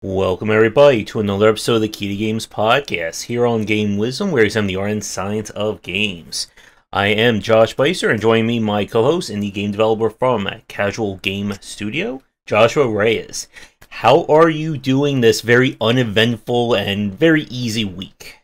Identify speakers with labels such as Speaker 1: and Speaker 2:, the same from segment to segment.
Speaker 1: Welcome everybody to another episode of the Key to Games podcast here on Game Wisdom, where we examine the art and science of games. I am Josh Beiser, and joining me, my co-host, indie game developer from Casual Game Studio, Joshua Reyes. How are you doing this very uneventful and very easy week?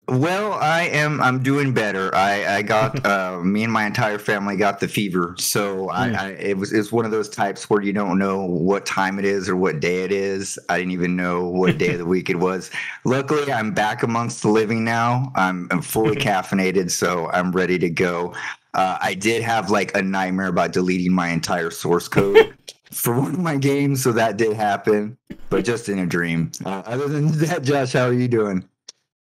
Speaker 2: Well, I'm doing better. I got me and my entire family got the fever, so it's one of those types where you don't know what time it is or what day it is. I didn't even know what day of the week it was. Luckily, I'm back amongst the living now. I'm fully caffeinated, so I'm ready to go. I did have like a nightmare about deleting my entire source code for one of my games, so that did happen, but just in a dream. Other than that, Josh, how are you doing?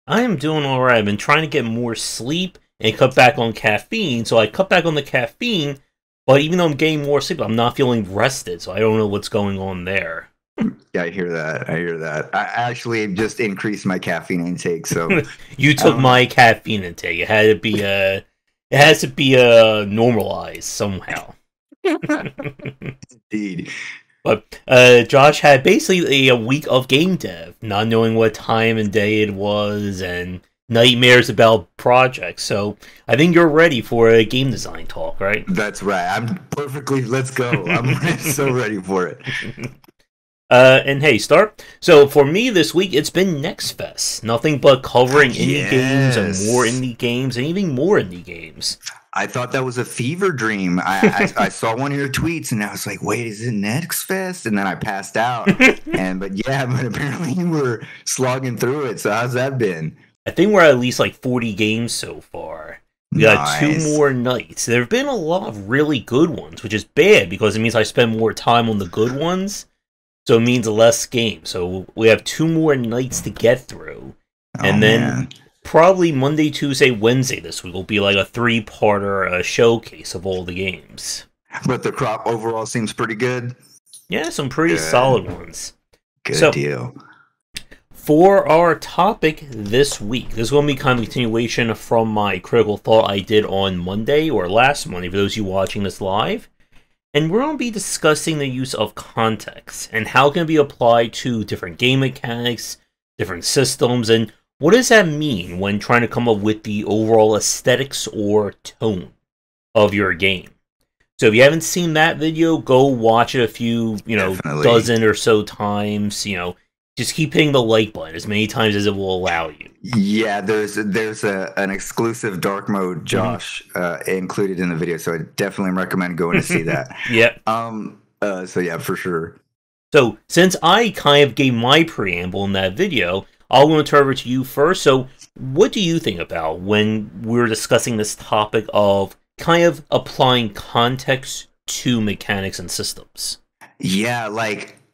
Speaker 1: I am doing alright. I've been trying to get more sleep and cut back on caffeine, so I cut back on the caffeine, but even though I'm getting more sleep, I'm not feeling rested, so I don't know what's going on there.
Speaker 2: Yeah, I hear that. I actually just increased my caffeine intake, so...
Speaker 1: You took my caffeine intake. It has to be normalized somehow.
Speaker 2: Indeed.
Speaker 1: But Josh had basically a week of game dev, not knowing what time and day it was, and nightmares about projects. So I think you're ready for a game design talk, right?
Speaker 2: That's right. Let's go. I'm so ready for it.
Speaker 1: And hey, start. So for me this week, it's been Next Fest. Nothing but covering indie games and more indie games and even more indie games.
Speaker 2: I thought that was a fever dream. I saw one of your tweets and I was like, wait, is it Next Fest? And then I passed out. But apparently you were slogging through it. So how's that been?
Speaker 1: I think we're at least like 40 games so far. We got 2 more nights. There have been a lot of really good ones, which is bad because it means I spend more time on the good ones. So it means less games. So we have 2 more nights to get through. And then probably Monday, Tuesday, Wednesday this week will be like a 3-parter showcase of all the games.
Speaker 2: But the crop overall seems pretty good.
Speaker 1: Yeah, some pretty solid ones.
Speaker 2: Good deal.
Speaker 1: For our topic this week, this is going to be kind of a continuation from my critical thought I did on Monday, or last Monday, for those of you watching this live. And we're going to be discussing the use of context, and how it can be applied to different game mechanics, different systems, and what does that mean when trying to come up with the overall aesthetics or tone of your game? So if you haven't seen that video, go watch it a few, dozen or so times. Just keep hitting the like button as many times as it will allow you.
Speaker 2: Yeah, there's an exclusive dark mode, Josh, included in the video, so I definitely recommend going to see that.
Speaker 1: Yep.
Speaker 2: So yeah, for sure.
Speaker 1: So since I kind of gave my preamble in that video, I'll go turn over to you first. So what do you think about when we're discussing this topic of kind of applying context to mechanics and systems?
Speaker 2: Yeah,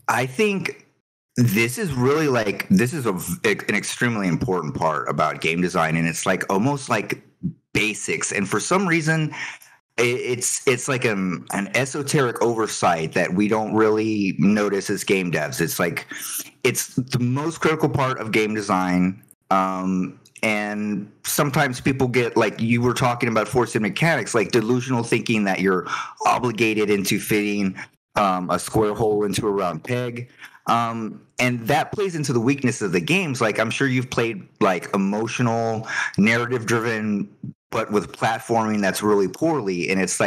Speaker 2: I think this is really an extremely important part about game design, and it's almost like basics. And for some reason, it's like an esoteric oversight that we don't really notice as game devs. It's the most critical part of game design. And sometimes people get, like you were talking about forcing mechanics, like delusional thinking that you're obligated into fitting a square hole into a round peg. And that plays into the weakness of the games. I'm sure you've played emotional, narrative driven, but with platforming that's really poorly. And it's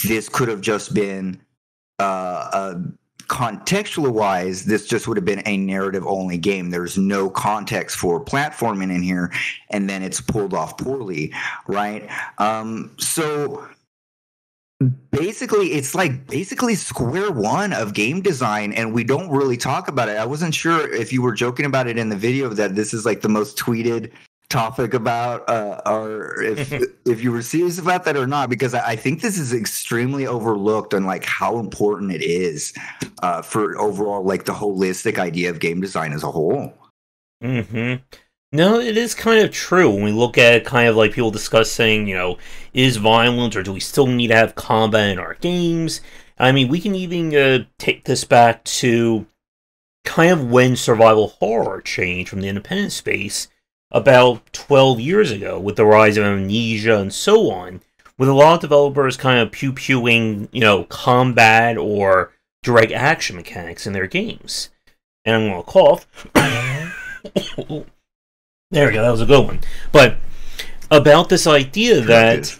Speaker 2: this could have just been contextually wise, this just would have been a narrative only game. There's no context for platforming in here, and then it's pulled off poorly, right? So basically, it's basically square one of game design, and we don't really talk about it. I wasn't sure if you were joking about it in the video that this is the most tweeted topic about, or if you were serious about that or not, because I think this is extremely overlooked on how important it is for overall the holistic idea of game design as a whole.
Speaker 1: No, it is kind of true when we look at kind of people discussing, is violence or do we still need to have combat in our games? I mean, we can even take this back to kind of when survival horror changed from the independent space about 12 years ago with the rise of Amnesia and so on, with a lot of developers kind of pew-pewing, combat or direct action mechanics in their games. and I'm going to cough. There we go, that was a good one. But about this idea that,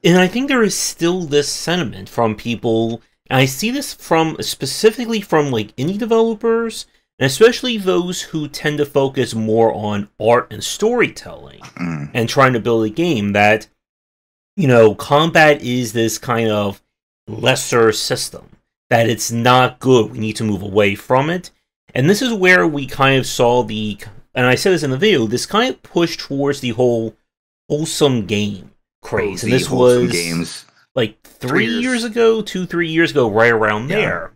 Speaker 1: and I think there is still this sentiment from people, and I see this from specifically from like indie developers, and especially those who tend to focus more on art and storytelling and trying to build a game, that, you know, combat is this kind of lesser system, that it's not good, we need to move away from it. And this is where we kind of saw the, and I said this in the video, this kind of push towards the whole wholesome game craze. And this was games. Like 3 years ago, 2-3 years ago, right around there.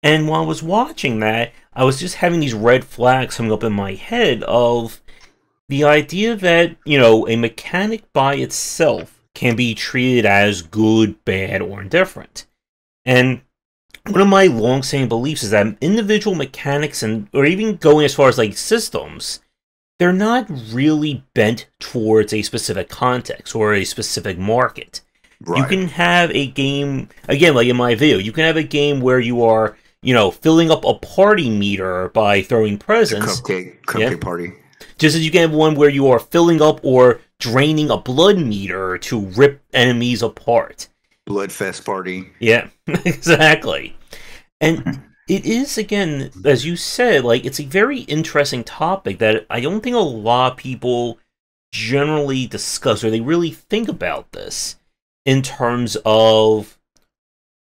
Speaker 1: And while I was watching that, I was just having these red flags coming up in my head of the idea that, you know, a mechanic by itself can be treated as good, bad, or indifferent. And one of my long-standing beliefs is that individual mechanics, and or even going as far as like systems, they're not really bent towards a specific context or a specific market. Right. You can have a game, again, like in my video, you can have a game where you are, you know, filling up a party meter by throwing presents.
Speaker 2: Cupcake party.
Speaker 1: Just as you can have one where you are filling up or draining a blood meter to rip enemies apart.
Speaker 2: Bloodfest party.
Speaker 1: Yeah, exactly. And it is, again, as you said, like, it's a very interesting topic that I don't think a lot of people generally discuss, or they really think about this in terms of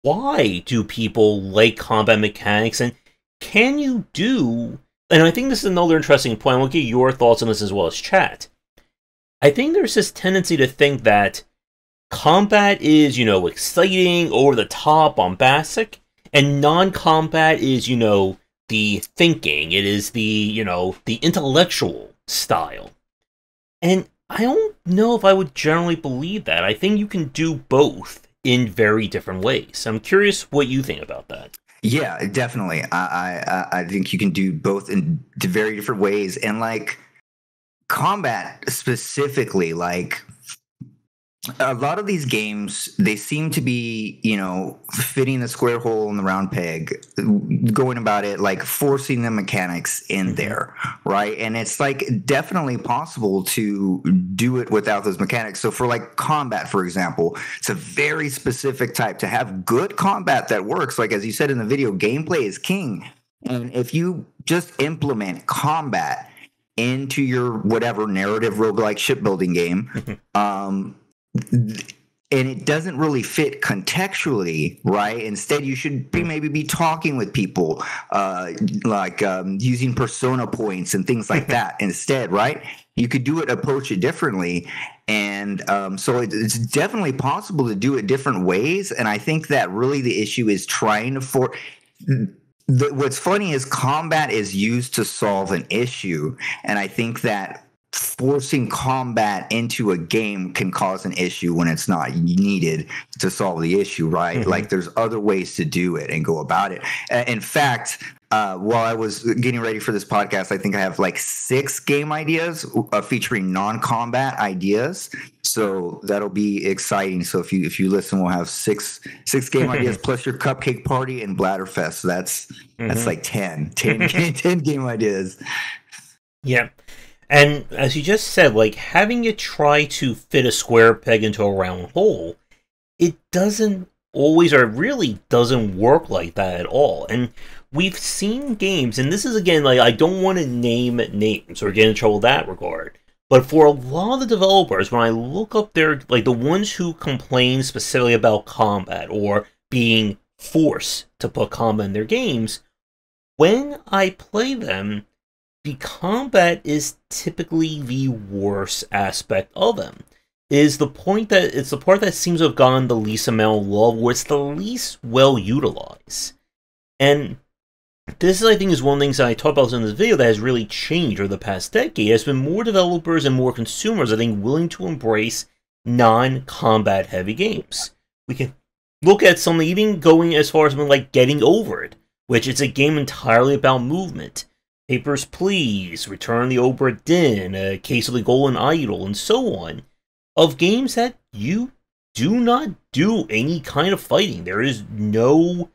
Speaker 1: why do people like combat mechanics, and can you do, and I think this is another interesting point, we'll get your thoughts on this as well as chat. I think there's this tendency to think that combat is, you know, exciting, over the top, bombastic, and non-combat is, you know, the thinking, it is the, you know, the intellectual style. And I don't know if I would generally believe that. I think you can do both in very different ways. I'm curious what you think about that.
Speaker 2: Yeah, definitely. I think you can do both in very different ways. And like combat specifically, like a lot of these games, they seem to be, you know, fitting the square hole in the round peg, going about it, like forcing the mechanics in there, right? And it's like definitely possible to do it without those mechanics. So for like combat, for example, it's a very specific type. To have good combat that works, like as you said in the video, gameplay is king. And if you just implement combat into your whatever narrative roguelike shipbuilding game, and it doesn't really fit contextually, right? Instead, you should maybe be talking with people, using persona points and things like that instead, right? You could approach it differently. And so it's definitely possible to do it different ways. And I think that really the issue is trying to what's funny is combat is used to solve an issue. And I think that forcing combat into a game can cause an issue when it's not needed to solve the issue, right? Like there's other ways to do it and go about it. In fact, while I was getting ready for this podcast, I think I have like 6 game ideas featuring non-combat ideas. So that'll be exciting. So if you listen, we'll have six game ideas plus your cupcake party and Bladderfest. So that's like 10 game ideas.
Speaker 1: Yeah. And as you just said, like, having it try to fit a square peg into a round hole, it doesn't always, or really doesn't work like that at all. And we've seen games, and this is, again, like, I don't want to name names or get in trouble in that regard, but for a lot of the developers, when I look up their, like, the ones who complain specifically about combat or being forced to put combat in their games, when I play them, the combat is typically the worst aspect of them. It's the part that seems to have gotten the least amount of love, where it's the least well utilized. And this, I think, is one of the things that I talked about in this video that has really changed over the past decade. There's been more developers and more consumers, I think, willing to embrace non-combat heavy games. We can look at something even going as far as something like Getting Over It, which is a game entirely about movement. Papers, Please, Return the Obra Dinn, A Case of the Golden Idol, and so on, of games that you do not do any kind of fighting. There is no,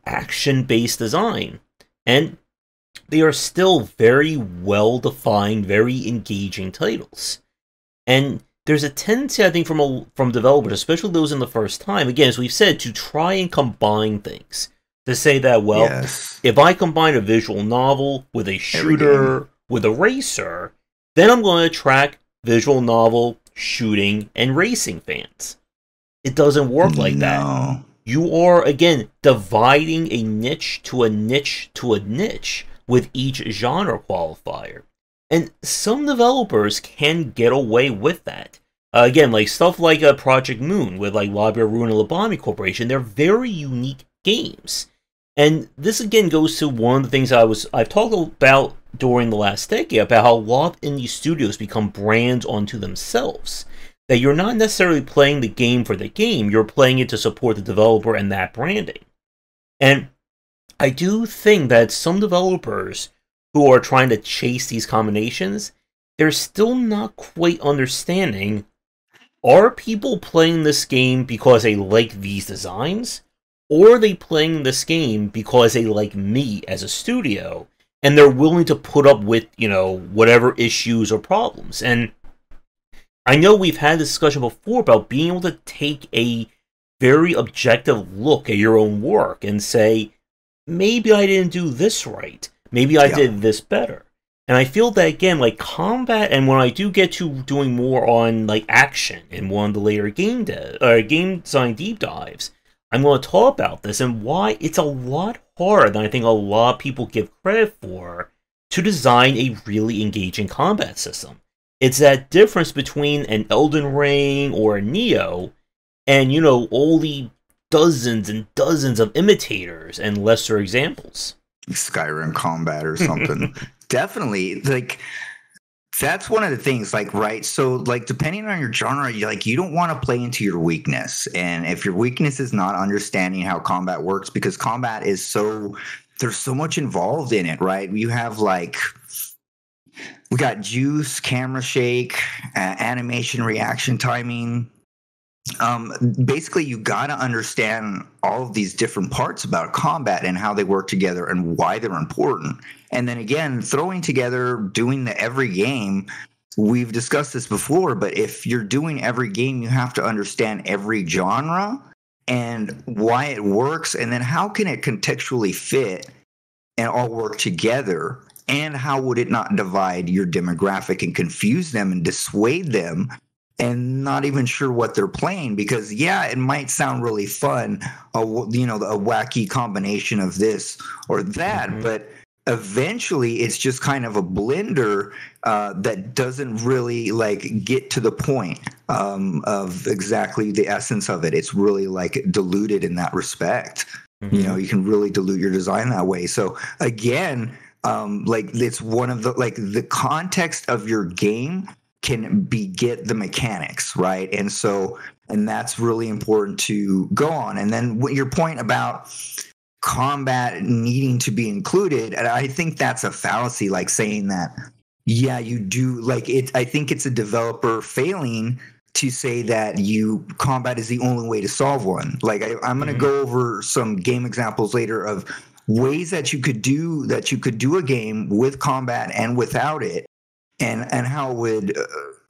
Speaker 1: action-based design. And they are still very well defined, very engaging titles. And there's a tendency, I think, from developers, especially those in the first time, again, as we've said, to try and combine things. To say that, well,
Speaker 2: Yes.
Speaker 1: if I combine a visual novel with a shooter, with a racer, then I'm going to attract visual novel, shooting, and racing fans. It doesn't work like that. You are, again, dividing a niche to a niche to a niche with each genre qualifier. And some developers can get away with that. Again, like stuff like Project Moon with like Library Ruin and Lobotomy Corporation, they're very unique games. And this again goes to one of the things I've talked about during the last decade, about how a lot of indie studios become brands unto themselves. That you're not necessarily playing the game for the game, you're playing it to support the developer and that branding. And I do think that some developers who are trying to chase these combinations, they're still not quite understanding, are people playing this game because they like these designs? Or are they playing this game because they like me as a studio, and they're willing to put up with, whatever issues or problems? And I know we've had this discussion before about being able to take a very objective look at your own work and say, maybe I didn't do this right. Maybe I did this better. And I feel that, again, like combat, and when I do get to doing more on like action in one of the later game design deep dives, I'm going to talk about this and why it's a lot harder than I think a lot of people give credit for to design a really engaging combat system. It's that difference between an Elden Ring or a Neo and, all the dozens and dozens of imitators and lesser examples.
Speaker 2: Skyrim combat or something. Definitely. Like, that's one of the things, like, right? So, like, depending on your genre, you don't want to play into your weakness. And if your weakness is not understanding how combat works, because combat is there's so much involved in it, right? You have, we got juice, camera shake, animation, reaction timing. Basically, you got to understand all of these different parts about combat and how they work together and why they're important. And then again, throwing together, doing the every game. We've discussed this before, but if you're doing every game, you have to understand every genre and why it works, and then how can it contextually fit and all work together. And how would it not divide your demographic and confuse them and dissuade them and not even sure what they're playing? Because, it might sound really fun, a wacky combination of this or that, but eventually it's just kind of a blender that doesn't really get to the point of exactly the essence of it. It's really diluted in that respect. You can really dilute your design that way. So again, it's one of the context of your game can beget the mechanics, right? And that's really important to go on. And then your point about combat needing to be included, and I think that's a fallacy, like saying that, you do, I think it's a developer failing to say that combat is the only way to solve one. I'm going to go over some game examples later of ways that you could do a game with combat and without it, and how it would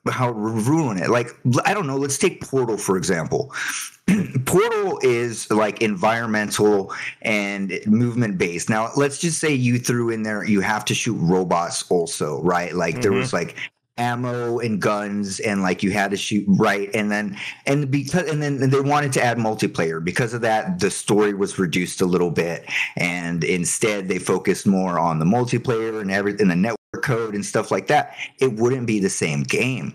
Speaker 2: ruin it. I don't know, let's take Portal for example. Portal is environmental and movement based. Now let's just say you threw in there you have to shoot robots also, right? There was ammo and guns, and you had to shoot, right? And then they wanted to add multiplayer. Because of that, the story was reduced a little bit, and instead they focused more on the multiplayer and everything, the network code and stuff like that. It wouldn't be the same game.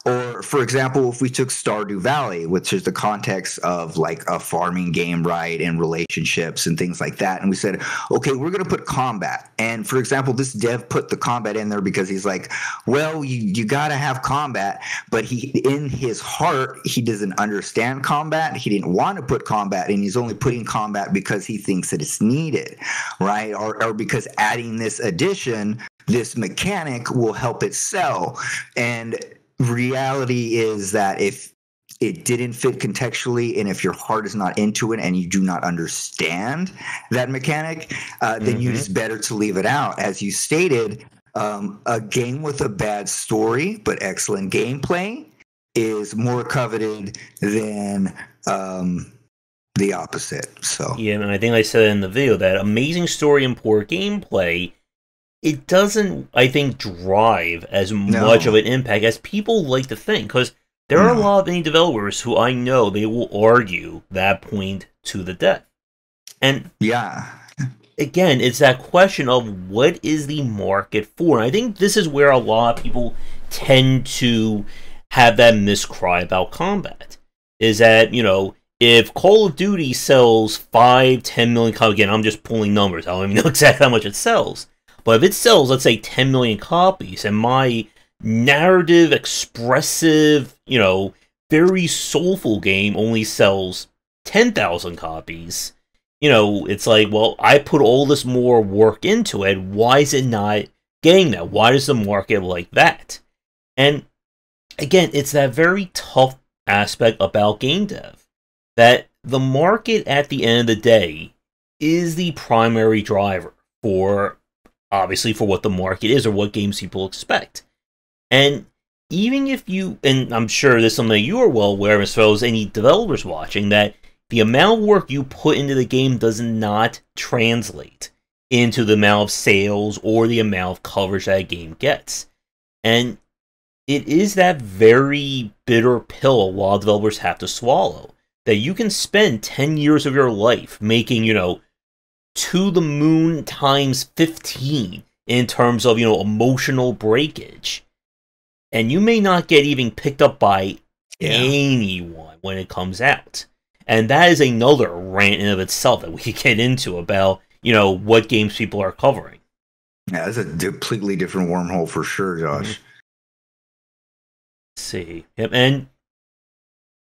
Speaker 2: Or for example, if we took Stardew Valley, which is the context of a farming game, right, and relationships and things like that, and we said, okay, we're going to put combat. And for example, this dev put the combat in there because he's like, well, you got to have combat, but in his heart, he doesn't understand combat. He didn't want to put combat, and he's only putting combat because he thinks that it's needed, right? Or because adding this addition, this mechanic will help it sell. And reality is that if it didn't fit contextually, and if your heart is not into it and you do not understand that mechanic, then you just better to leave it out. As you stated, a game with a bad story but excellent gameplay is more coveted than the opposite. So
Speaker 1: yeah, and I think I said in the video that amazing story and poor gameplay, it doesn't, I think, drive as much of an impact as people like to think, because there are a lot of indie developers who I know they will argue that point to the death. And
Speaker 2: yeah,
Speaker 1: again, it's that question of what is the market for? And I think this is where a lot of people tend to have that miscry about combat. Is that, you know, if Call of Duty sells 10 million copies, again, I'm just pulling numbers, I don't even know exactly how much it sells. But if it sells, let's say, 10 million copies, and my narrative, expressive, you know, very soulful game only sells 10,000 copies, you know, it's like, well, I put all this more work into it, why is it not getting that? Why does the market like that? And again, it's that very tough aspect about game dev, that the market at the end of the day is the primary driver for, obviously, for what the market is or what games people expect. And even if you, and I'm sure this is something you are well aware of as well as any developers watching, that the amount of work you put into the game does not translate into the amount of sales or the amount of coverage that a game gets. And it is that very bitter pill a lot of developers have to swallow, that you can spend 10 years of your life making, you know, to the moon times 15 in terms of, you know, emotional breakage, and you may not get even picked up by anyone when it comes out. And that is another rant in of itself that we could get into about, you know, what games people are covering.
Speaker 2: Yeah, that's a completely different wormhole for sure, Josh.
Speaker 1: Let's see. Yep. And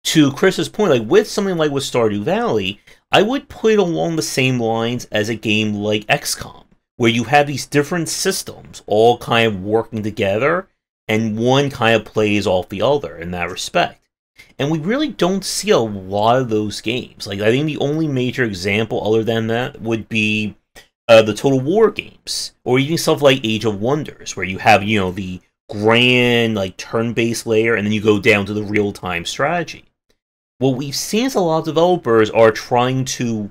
Speaker 1: to Chris's point, like with something like with Stardew Valley, I would put it along the same lines as a game like XCOM, where you have these different systems all kind of working together, and one kind of plays off the other in that respect. And we really don't see a lot of those games. Like, I think the only major example other than that would be the Total War games, or even stuff like Age of Wonders, where you have, you know, the grand, like, turn-based layer, and then you go down to the real-time strategy. What we've seen is a lot of developers are trying to,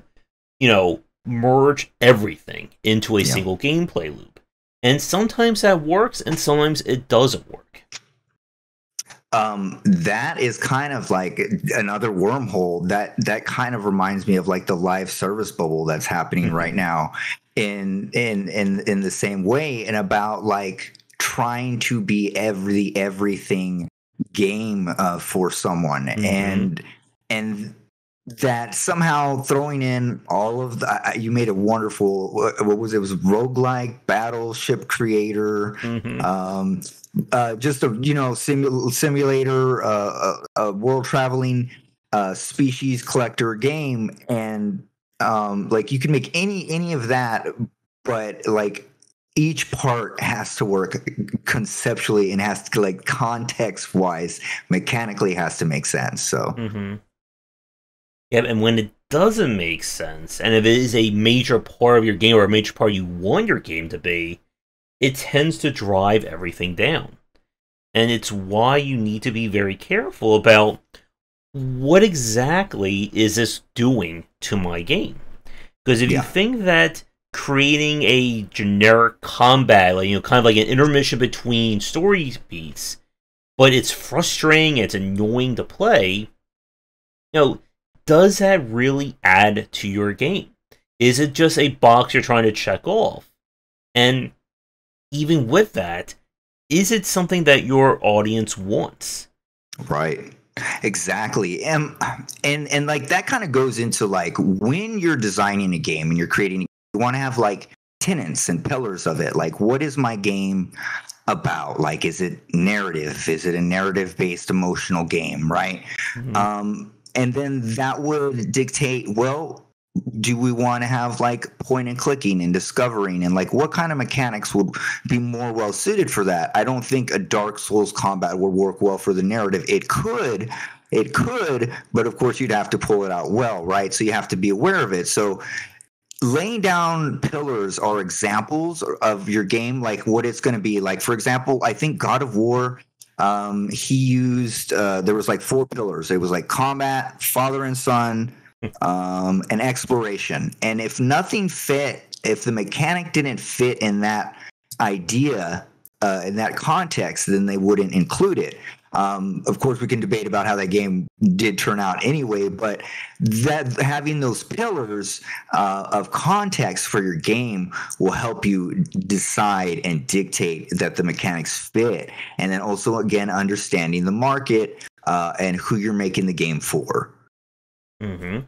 Speaker 1: you know, merge everything into a single gameplay loop. And sometimes that works, and sometimes it doesn't work.
Speaker 2: That is kind of like another wormhole that kind of reminds me of like the live service bubble that's happening right now in the same way, and about like trying to be everything game for someone, and that somehow throwing in all of the, you made a wonderful, what was it? It was roguelike battleship creator, just a, you know, simulator, a world traveling species collector game, and like you can make any of that, but like each part has to work conceptually and has to, like, context wise, mechanically has to make sense. So
Speaker 1: yeah, and when it doesn't make sense, and if it is a major part of your game or a major part you want your game to be, it tends to drive everything down. And it's why you need to be very careful about what exactly is this doing to my game. Because if you think that creating a generic combat, like, you know, kind of like an intermission between story beats, but it's frustrating, it's annoying to play, you know, does that really add to your game? Is it just a box you're trying to check off? And even with that, is it something that your audience wants?
Speaker 2: Right. Exactly. And like that kind of goes into like when you're designing a game and you're creating, you want to have like tenets and pillars of it. Like, what is my game about? Like, is it narrative? Is it a narrative based emotional game? Right. And then that would dictate, well, do we want to have like point and clicking and discovering, and like what kind of mechanics would be more well suited for that? I don't think a Dark Souls combat would work well for the narrative. It could, It could, but of course you'd have to pull it out well, right? So you have to be aware of it. So laying down pillars are examples of your game, like what it's going to be. Like, for example, I think God of War, he used, there was like 4 pillars. It was like combat, father and son, and exploration. And if nothing fit, if the mechanic didn't fit in that idea, in that context, then they wouldn't include it. Of course, we can debate about how that game did turn out anyway, but that having those pillars of context for your game will help you decide and dictate that the mechanics fit, and then also again understanding the market and who you're making the game for.
Speaker 1: Mm-hmm.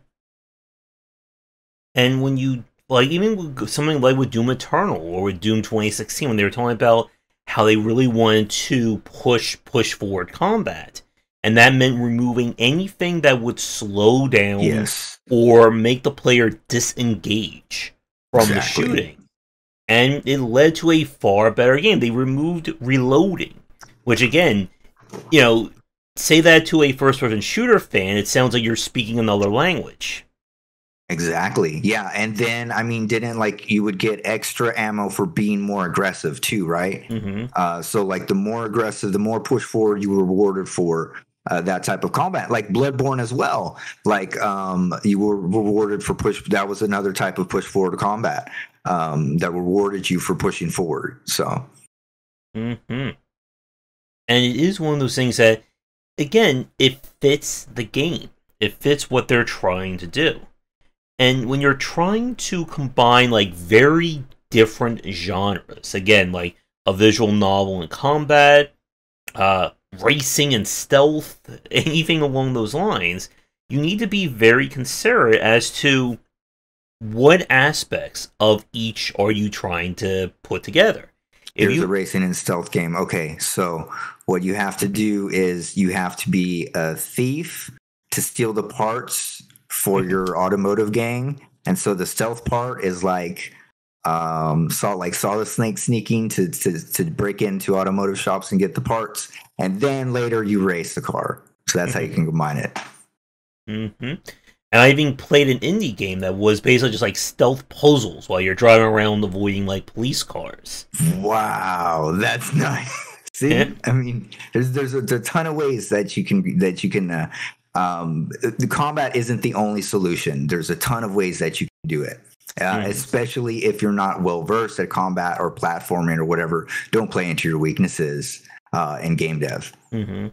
Speaker 1: And when you even with something like with Doom Eternal or with Doom 2016, when they were talking about how they really wanted to push forward combat. And that meant removing anything that would slow down or make the player disengage from the shooting. And it led to a far better game. They removed reloading, which again, say that to a first-person shooter fan, it sounds like you're speaking another language.
Speaker 2: Exactly. Yeah. And then, didn't you would get extra ammo for being more aggressive too, right?
Speaker 1: Mm-hmm.
Speaker 2: So the more aggressive, the more push forward you were rewarded for that type of combat. Like Bloodborne as well. You were rewarded for push. That was another type of push forward combat that rewarded you for pushing forward. So.
Speaker 1: Mm-hmm. And it is one of those things that, again, it fits the game. It fits what they're trying to do. And when you're trying to combine very different genres, again, like a visual novel and combat, racing and stealth, anything along those lines, you need to be very considerate as to what aspects of each are you trying to put together.
Speaker 2: Here's a racing and stealth game. Okay, so what you have to do is you have to be a thief to steal the parts for your automotive gang, and so the stealth part is Solid Snake sneaking to break into automotive shops and get the parts, and then later you race the car. So that's how you can combine it.
Speaker 1: Mm-hmm. And I even played an indie game that was basically just stealth puzzles while you're driving around avoiding police cars.
Speaker 2: Wow, that's nice. See, yeah. There's a ton of ways that you can the combat isn't the only solution. There's a ton of ways that you can do it, especially if you're not well versed at combat or platforming or whatever. Don't play into your weaknesses in game dev.
Speaker 1: Mm-hmm.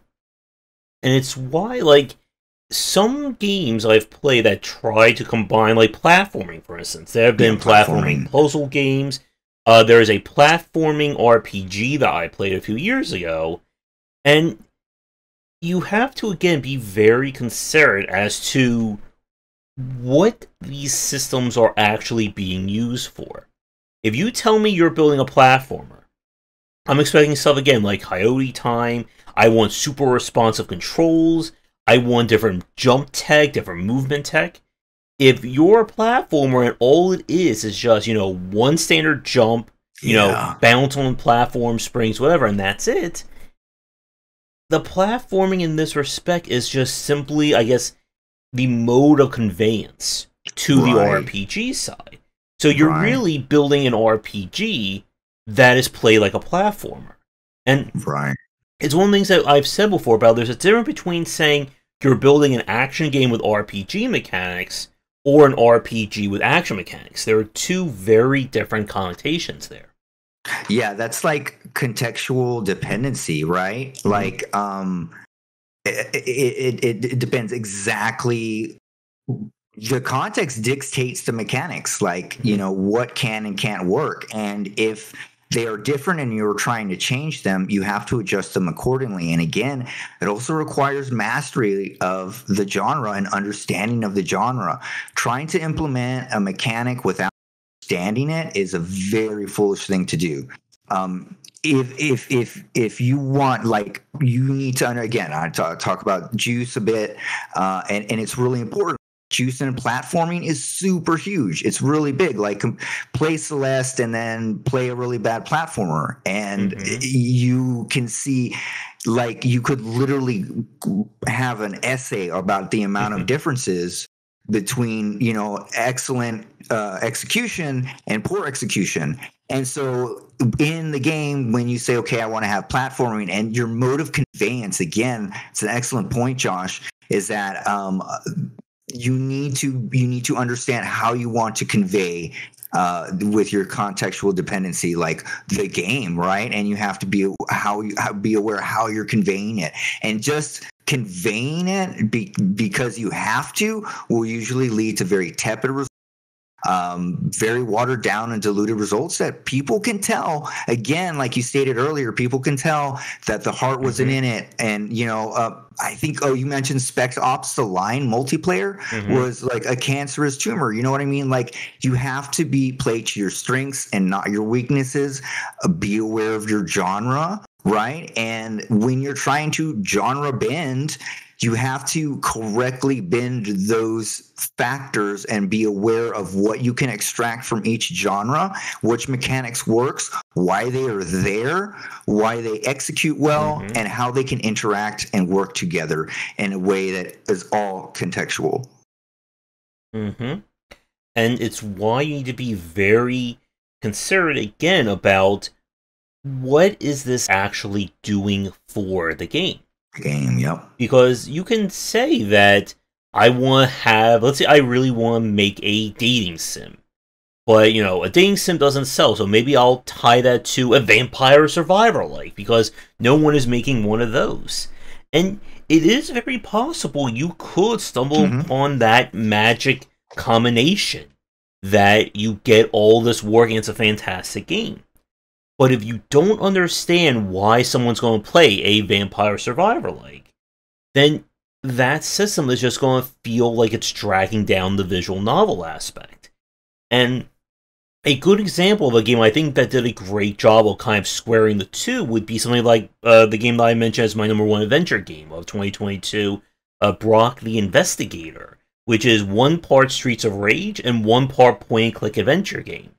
Speaker 1: And it's why some games I've played that try to combine platforming, for instance. There have been platforming puzzle games. There is a platforming RPG that I played a few years ago, and you have to, again, be very considerate as to what these systems are actually being used for. If you tell me you're building a platformer, I'm expecting stuff, again, like Coyote Time. I want super responsive controls. I want different jump tech, different movement tech. If you're a platformer and all it is just, one standard jump, bounce on platform, springs, whatever, and that's it, the platforming in this respect is just simply, I guess, the mode of conveyance to the RPG side. So you're really building an RPG that is played like a platformer. And it's one of the things that I've said before about there's a difference between saying you're building an action game with RPG mechanics or an RPG with action mechanics. There are two very different connotations there.
Speaker 2: Yeah, that's contextual dependency, right? Mm-hmm. It depends exactly. The context dictates the mechanics, what can and can't work. And if they are different and you're trying to change them, you have to adjust them accordingly. And again, it also requires mastery of the genre and understanding of the genre. Trying to implement a mechanic without understanding it is a very foolish thing to do. If you want, you need to, again, I talk about juice a bit, and it's really important. execution and platforming is super huge. It's really big. Like play Celeste and then play a really bad platformer, and you can see, like, you could literally have an essay about the amount of differences between, you know, excellent execution and poor execution. And so in the game, when you say, okay, I want to have platforming, and your mode of conveyance, again, it's an excellent point, Josh, is that you need to understand how you want to convey with your contextual dependency, like the game, right? And you have to be aware how you're conveying it, and just conveying it because you have to will usually lead to very tepid results. Very watered down and diluted results that people can tell. Again, like you stated earlier, people can tell that the heart wasn't in it. And, you know, I think, you mentioned Spec Ops: The Line multiplayer was like a cancerous tumor. You know what I mean? Like, you have to play to your strengths and not your weaknesses. Be aware of your genre, right? And when you're trying to genre bend, you have to correctly bend those factors and be aware of what you can extract from each genre, which mechanics works, why they are there, why they execute well, and how they can interact and work together in a way that is all contextual.
Speaker 1: And it's why you need to be very considerate, again, about what is this actually doing for the game.
Speaker 2: Yep.
Speaker 1: Because you can say that I want to have, let's say I really want to make a dating sim. But, you know, a dating sim doesn't sell, so maybe I'll tie that to a Vampire Survivor like, because no one is making one of those. And it is very possible you could stumble upon that magic combination that you get all this working. It's a fantastic game. But if you don't understand why someone's going to play a Vampire Survivor like, then that system is just going to feel like it's dragging down the visual novel aspect. And a good example of a game I think that did a great job of kind of squaring the two would be something like the game that I mentioned as my #1 adventure game of 2022, Brock the Investigator, which is 1 part Streets of Rage and 1 part point-and-click adventure game.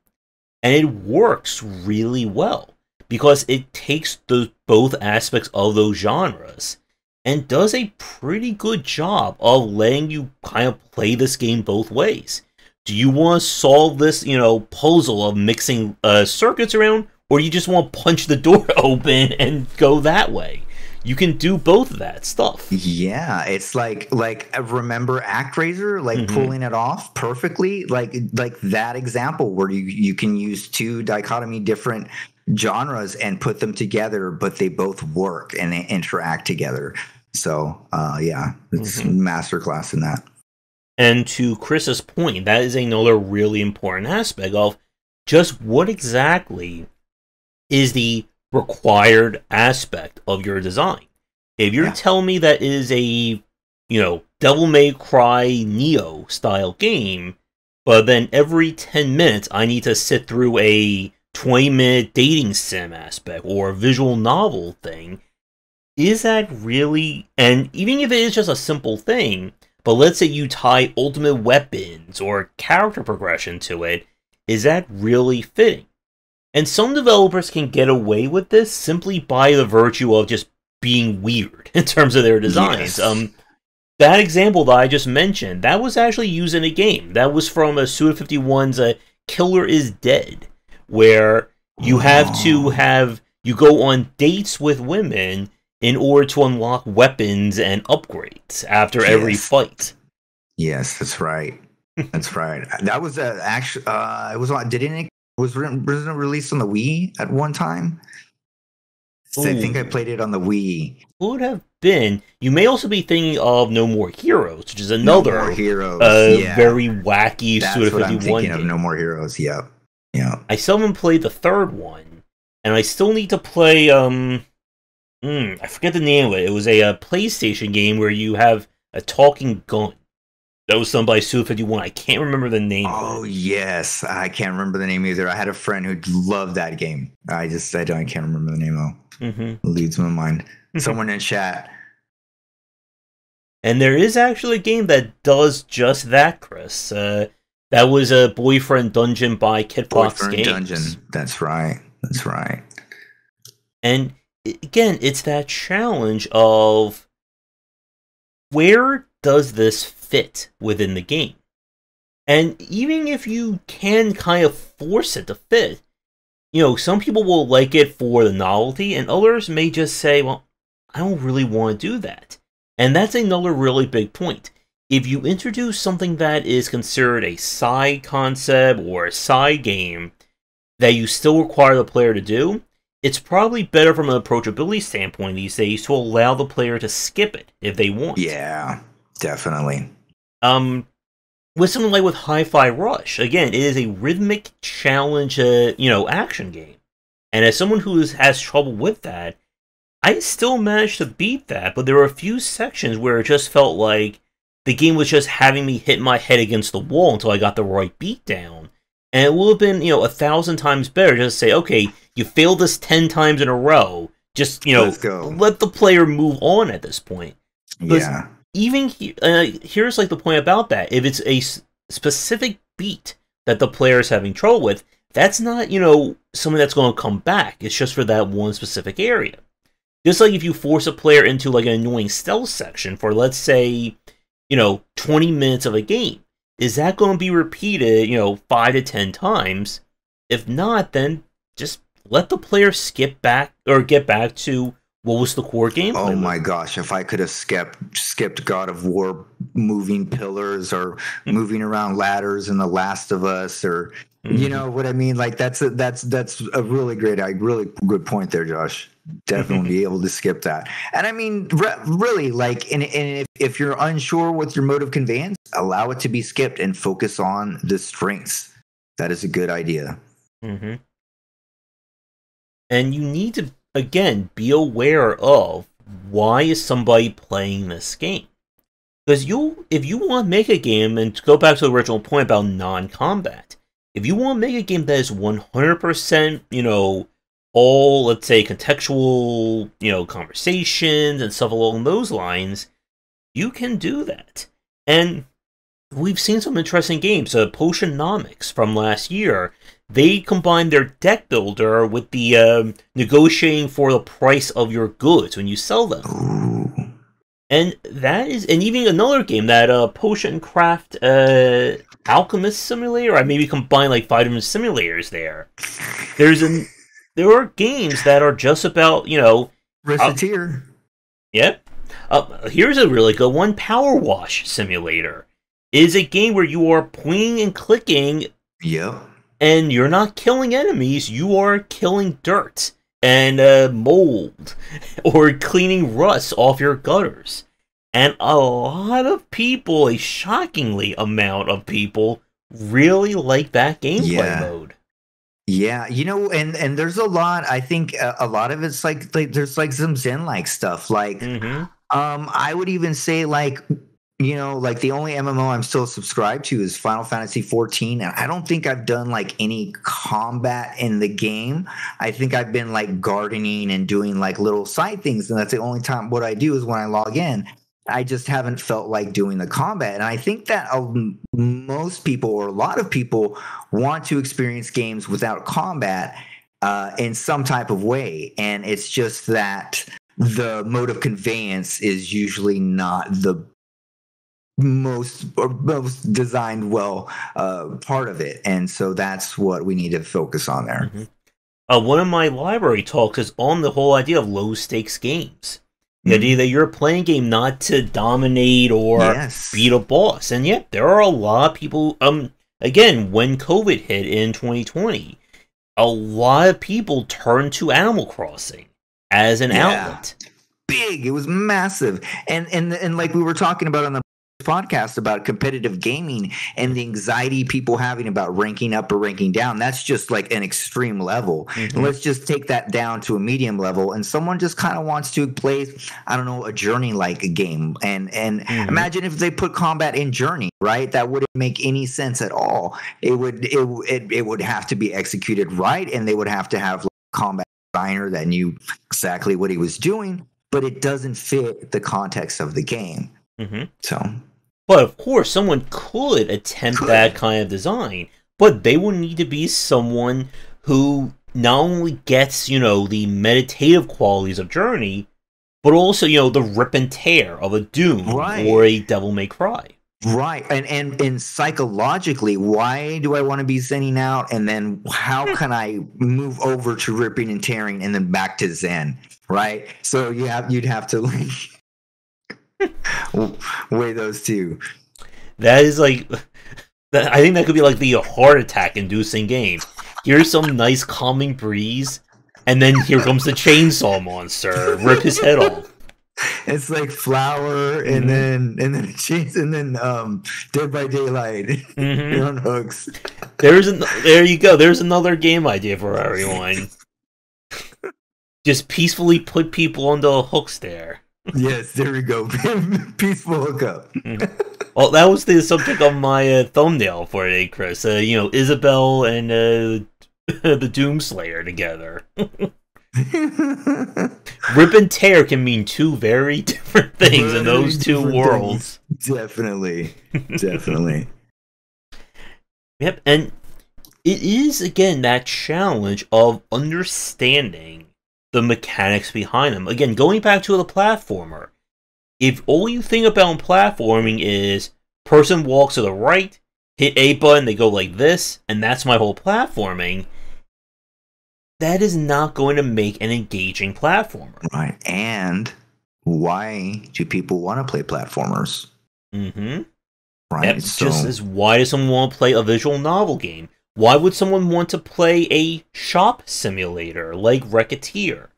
Speaker 1: And it works really well because it takes both aspects of those genres and does a pretty good job of letting you kind of play this game both ways. Do you want to solve this, you know, puzzle of mixing circuits around, or do you just want to punch the door open and go that way? You can do both of that stuff.
Speaker 2: Yeah, it's like remember ActRaiser, like pulling it off perfectly, like that example where you can use two dichotomy different genres and put them together, but they both work and they interact together. So yeah, it's masterclass in that.
Speaker 1: And to Chris's point, that is another really important aspect of just what exactly is the required aspect of your design. If you're telling me that is a, you know, Devil May Cry Neo style game, but then every 10 minutes I need to sit through a 20-minute dating sim aspect or visual novel thing, is that really, and even if it is just a simple thing, but let's say you tie ultimate weapons or character progression to it, is that really fitting? And some developers can get away with this simply by the virtue of just being weird in terms of their designs.
Speaker 2: Yes.
Speaker 1: That example that I just mentioned, that was actually used in a game. That was from a Suda51's Killer is Dead, where you have to you go on dates with women in order to unlock weapons and upgrades after every fight.
Speaker 2: Yes, that's right. That's right. That was actually it was on. Was it released on the Wii at one time? So I think I played it on the Wii.
Speaker 1: Would have been. You may also be thinking of No More Heroes, which is another
Speaker 2: No More Heroes.
Speaker 1: very wacky
Speaker 2: That's
Speaker 1: Suda51
Speaker 2: what I'm thinking
Speaker 1: game.
Speaker 2: of. No More Heroes. Yep. Yeah.
Speaker 1: I still haven't played the third one, and I still need to play. I forget the name of it. It was a PlayStation game where you have a talking gun. That was done by Suda51. I can't remember the name.
Speaker 2: Oh yes, I can't remember the name either. I had a friend who loved that game. I can't remember the name though. It leads my mind. Someone in chat.
Speaker 1: And there is actually a game that does just that, Chris. That was a Boyfriend Dungeon by Kit Fox
Speaker 2: Boyfriend
Speaker 1: Games.
Speaker 2: Dungeon. That's right. That's right.
Speaker 1: And again, it's that challenge of where does this fit within the game? And even if you can kind of force it to fit, some people will like it for the novelty, and others may just say, well, I don't really want to do that. And that's another really big point. If you introduce something that is considered a side concept or a side game that you still require the player to do, it's probably better from an approachability standpoint these days to allow the player to skip it if they want.
Speaker 2: Yeah, definitely.
Speaker 1: With something like with Hi-Fi Rush, again, it is a rhythmic challenge, action game. And as someone who has trouble with that, I still managed to beat that, but there were a few sections where it just felt like the game was just having me hit my head against the wall until I got the right beat down. And it would have been, 1,000 times better just to say, okay, you failed this 10 times in a row. Just,
Speaker 2: Let's go.
Speaker 1: let the player move on at this point.
Speaker 2: Yeah.
Speaker 1: Even here's like the point about that. If it's a specific beat that the player is having trouble with, that's not, something that's going to come back. It's just for that one specific area. Just like if you force a player into like an annoying stealth section for, let's say, 20 minutes of a game, is that going to be repeated, 5 to 10 times? If not, then just let the player skip back or get back to what was the core gameplay.
Speaker 2: Oh my gosh, if I could have skipped God of War moving pillars or moving around ladders in The Last of Us, or you know what I mean? Like that's a really good point there, Josh. Definitely be able to skip that. And I mean, really, like, and if you're unsure with your mode of conveyance, allow it to be skipped and focus on the strengths. That is a good idea.
Speaker 1: Mm-hmm. And you need to, again, be aware of why is somebody playing this game. Because if you want to make a game, and to go back to the original point about non-combat, if you want to make a game that is 100%, all, let's say, contextual, conversations and stuff along those lines, you can do that. And we've seen some interesting games. Potionomics from last year, they combined their deck builder with the negotiating for the price of your goods when you sell them.
Speaker 2: Ooh.
Speaker 1: And even another game, that Potion Craft Alchemist Simulator, I maybe combine like 5 different simulators there. There are games that are just about,
Speaker 2: Reciteer.
Speaker 1: Yep. Here's a really good one, Power Wash Simulator. It is a game where you are pointing and clicking.
Speaker 2: Yep.
Speaker 1: And you're not killing enemies, you are killing dirt and mold or cleaning rust off your gutters. And a lot of people, a shockingly amount of people, really like that gameplay mode.
Speaker 2: Yeah, and there's a lot. I think a lot of it's like there's like some Zen-like stuff. Like, I would even say like the only MMO I'm still subscribed to is Final Fantasy 14, and I don't think I've done like any combat in the game. I think I've been like gardening and doing like little side things, and that's the only time what I do is when I log in. I just haven't felt like doing the combat. And I think that most people, or a lot of people, want to experience games without combat in some type of way. And it's just that the mode of conveyance is usually not the most designed well part of it. And so that's what we need to focus on there.
Speaker 1: One of my library talks is on the whole idea of low stakes games. The idea that you're playing a game not to dominate or beat a boss. And yet, there are a lot of people, again, when COVID hit in 2020, a lot of people turned to Animal Crossing as an outlet.
Speaker 2: Big. It was massive. And like we were talking about on the podcast about competitive gaming and the anxiety people having about ranking up or ranking down, that's just like an extreme level. And let's just take that down to a medium level, and someone just kind of wants to play, I don't know, a Journey like a game, and imagine if they put combat in Journey, right? That wouldn't make any sense at all. It would have to be executed right, and they would have to have like a combat designer that knew exactly what he was doing, but it doesn't fit the context of the game. So,
Speaker 1: but of course, someone could attempt that kind of design, but they would need to be someone who not only gets, the meditative qualities of Journey, but also, the rip and tear of a Doom or a Devil May Cry.
Speaker 2: Right. And psychologically, why do I want to be zenning out? And then how can I move over to ripping and tearing and then back to zen? Right. So you'd have to weigh those two.
Speaker 1: That is I think that could be like the heart attack inducing game. Here's some nice calming breeze, and then here comes the chainsaw monster, rip his head off.
Speaker 2: It's like Flower, and then Dead by Daylight. You're on hooks.
Speaker 1: There you go. There's another game idea for everyone. Just peacefully put people on the hooks there.
Speaker 2: Yes, there we go. Peaceful hookup.
Speaker 1: Well, that was the subject of my thumbnail for today, Chris. Isabel and the Doomslayer together. Rip and tear can mean two very different things in those two worlds.
Speaker 2: Definitely.
Speaker 1: Yep, and it is, again, that challenge of understanding the mechanics behind them. Again, going back to the platformer, if all you think about in platforming is person walks to the right, hit A button, they go like this, and that's my whole platforming, that is not going to make an engaging platformer.
Speaker 2: Right. And why do people want to play platformers?
Speaker 1: Right.
Speaker 2: Yep,
Speaker 1: just as why does someone want to play a visual novel game? Why would someone want to play a shop simulator like Racketeer?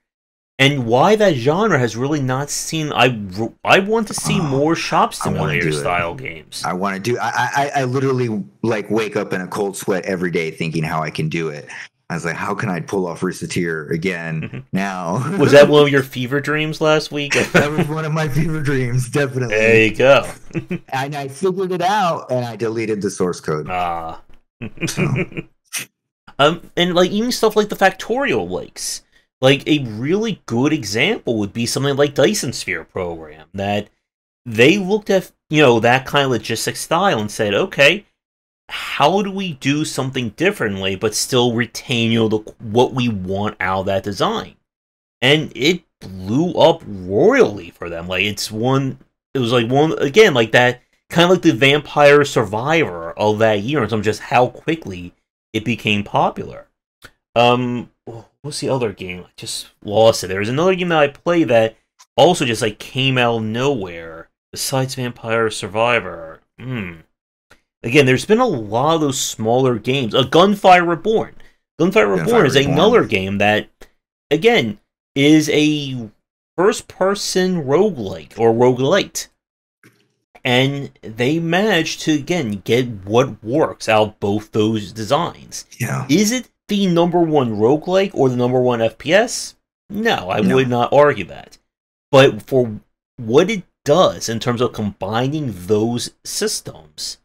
Speaker 1: And why that genre has really not seen... I want to see more shop simulator style games.
Speaker 2: I want to do... I literally wake up in a cold sweat every day thinking how I can do it. I was like, how can I pull off Racketeer again now?
Speaker 1: Was that one of your fever dreams last week?
Speaker 2: That was one of my fever dreams, definitely.
Speaker 1: There you go.
Speaker 2: And I figured it out, and I deleted the source code. So.
Speaker 1: And even stuff like the Factorial Lakes. A really good example would be something like Dyson Sphere Program, that they looked at, that kind of logistic style and said, okay, how do we do something differently but still retain, what we want out of that design? And it blew up royally for them. It was again, that, kind of like the Vampire Survivor of that year, in terms of just how quickly it became popular. What's the other game? I just lost it. There was another game that I played that also just came out of nowhere, besides Vampire Survivor. Again, there's been a lot of those smaller games. Gunfire Reborn. Gunfire Reborn is another game that, again, is a first-person roguelike or roguelite. And they managed to, again, get what works out of both those designs.
Speaker 2: Yeah.
Speaker 1: Is it the number one roguelike or the number one FPS? No, I would not argue that. But for what it does in terms of combining those systems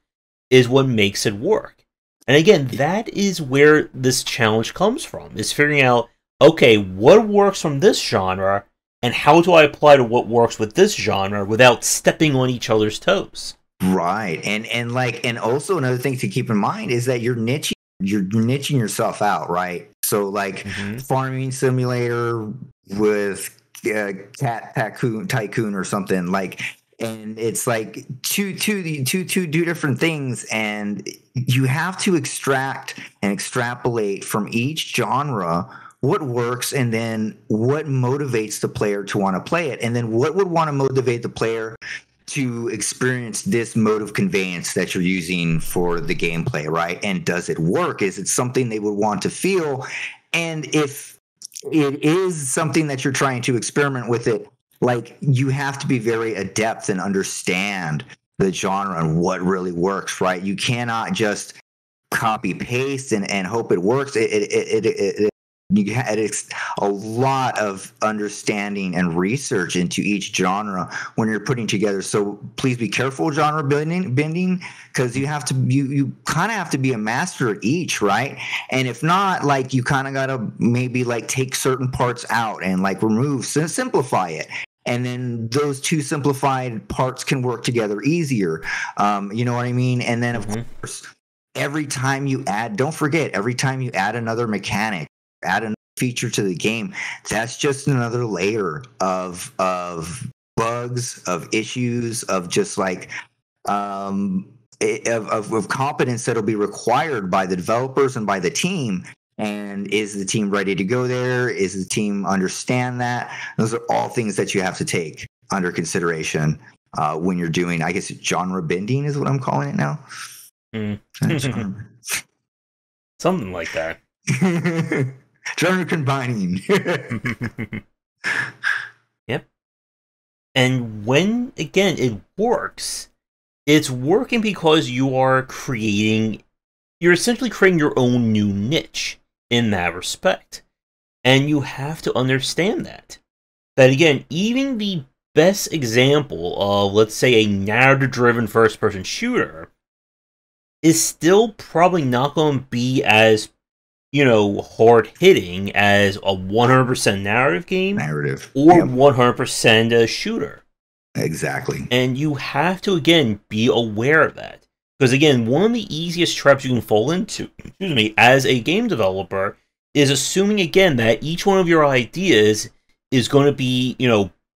Speaker 1: is what makes it work. And again, that is where this challenge comes from, is figuring out, okay, what works from this genre, and how do I apply to what works with this genre without stepping on each other's toes?
Speaker 2: Right. And also another thing to keep in mind is that you're niching yourself out, right? So farming simulator with Cat Tycoon or something, and it's two different things, and you have to extract and extrapolate from each genre what works, and then what motivates the player to want to play it, and then what would want to motivate the player to experience this mode of conveyance that you're using for the gameplay, right? And does it work? Is it something they would want to feel? And if it is something that you're trying to experiment with it, you have to be very adept and understand the genre and what really works, right? You cannot just copy paste and hope it works. It's a lot of understanding and research into each genre when you're putting together. So please be careful genre bending, because you kind of have to be a master at each, right? And if not, you kind of got to maybe take certain parts out and remove, simplify it. and then those two simplified parts can work together easier. You know what I mean? And then of course, every time you add, don't forget, every time you add another mechanic, add another feature to the game, that's just another layer of bugs, of issues, of just like of competence that'll be required by the developers and by the team. And is the team ready to go there? Is the team understand that? Those are all things that you have to take under consideration when you're doing, I guess, genre bending is what I'm calling it now.
Speaker 1: Something like that.
Speaker 2: Genre combining.
Speaker 1: Yep. And when, again, it works, it's working because you're essentially creating your own new niche in that respect. And you have to understand that. That, again, even the best example of, let's say, a narrative-driven first-person shooter is still probably not going to be as, hard-hitting as a 100% narrative game. Or 100% a shooter.
Speaker 2: Exactly.
Speaker 1: And you have to, again, be aware of that. Because, again, one of the easiest traps you can fall into, as a game developer, is assuming, again, that each one of your ideas is going to be,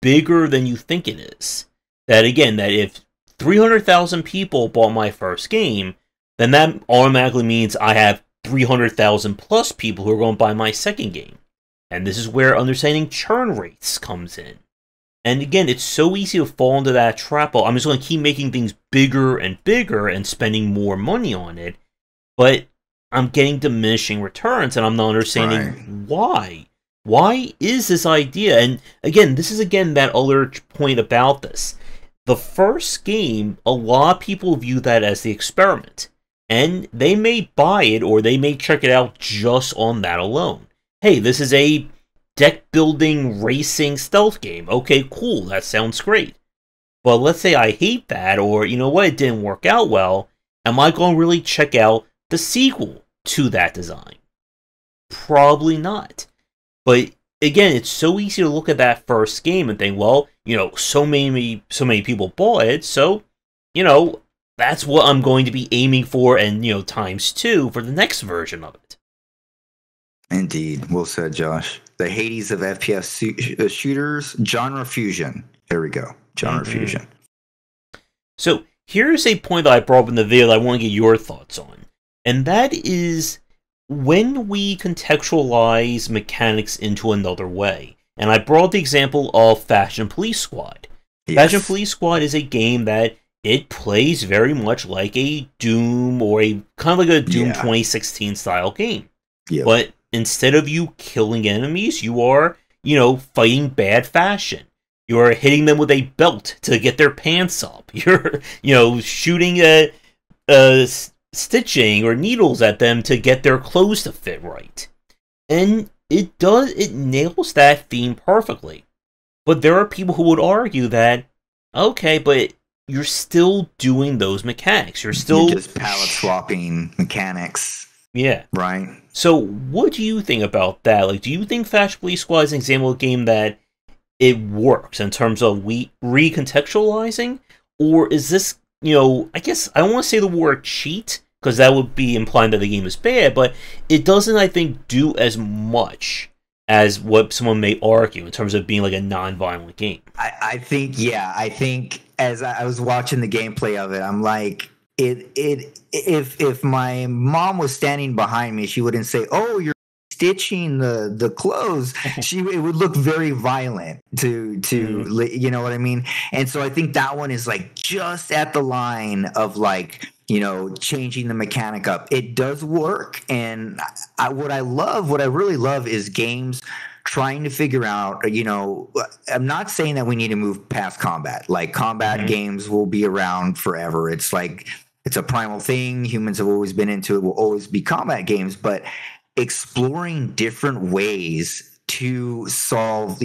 Speaker 1: bigger than you think it is. That, again, that if 300,000 people bought my first game, then that automatically means I have 300,000 plus people who are going to buy my second game. And this is where understanding churn rates comes in. And again, it's so easy to fall into that trap. I'm just going to keep making things bigger and bigger and spending more money on it. But I'm getting diminishing returns and I'm not understanding why. Why is this idea? And again, this is that other point about this. The first game, a lot of people view that as the experiment. And they may buy it or they may check it out just on that alone. Hey, this is a deck building, racing, stealth game. Okay, cool, that sounds great. But let's say I hate that, or it didn't work out well. Am I going to really check out the sequel to that design? Probably not. But again, it's so easy to look at that first game and think, well, so many people bought it, so that's what I'm going to be aiming for, and times 2 for the next version of it.
Speaker 2: Indeed. Well said, Josh. The Hades of FPS shooters, genre fusion. There we go. Genre fusion.
Speaker 1: So here's a point that I brought up in the video that I want to get your thoughts on. And that is when we contextualize mechanics into another way. And I brought the example of Fashion Police Squad. Yes. Fashion Police Squad is a game that it plays very much like a Doom or a kind of like a Doom 2016 style game. Yep. But instead of you killing enemies, you are, fighting bad fashion. You are hitting them with a belt to get their pants up. You're, shooting stitching or needles at them to get their clothes to fit right. And it nails that theme perfectly. But there are people who would argue that, okay, but you're still doing those mechanics. You're
Speaker 2: just palette swapping mechanics.
Speaker 1: Yeah.
Speaker 2: Right.
Speaker 1: So what do you think about that? Like, do you think Fashion Police Squad is an example of a game that it works in terms of recontextualizing? Or is this, I guess I don't want to say the word cheat, because that would be implying that the game is bad, but it doesn't, I think, do as much as what someone may argue in terms of being like a non-violent game.
Speaker 2: I think as I was watching the gameplay of it, I'm like, if my mom was standing behind me, she wouldn't say, "Oh, you're stitching the clothes." It would look very violent to you know what I mean? And so I think that one is like just at the line of like, changing the mechanic up. It does work, and what I really love is games trying to figure out, I'm not saying that we need to move past combat. Like, combat games will be around forever. It's like, it's a primal thing. Humans have always been into it. Will always be combat games, but exploring different ways to solve,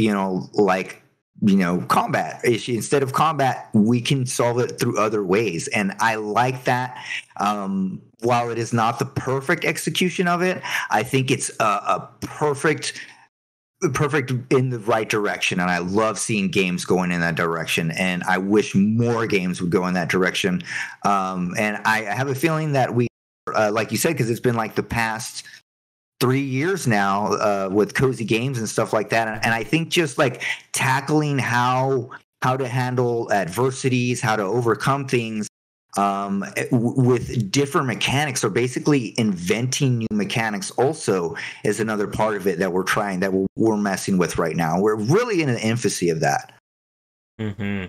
Speaker 2: combat issue. Instead of combat, we can solve it through other ways. And I like that. While it is not the perfect execution of it, I think it's a perfect perfect in the right direction, and I love seeing games going in that direction, and I wish more games would go in that direction. And I have a feeling that we, like you said, because it's been like the past 3 years now with cozy games and stuff like that, and I think just like tackling how to handle adversities, how to overcome things with different mechanics, or basically inventing new mechanics also is another part of it that we're messing with right now. We're really in an infancy of that.
Speaker 1: Mm-hmm.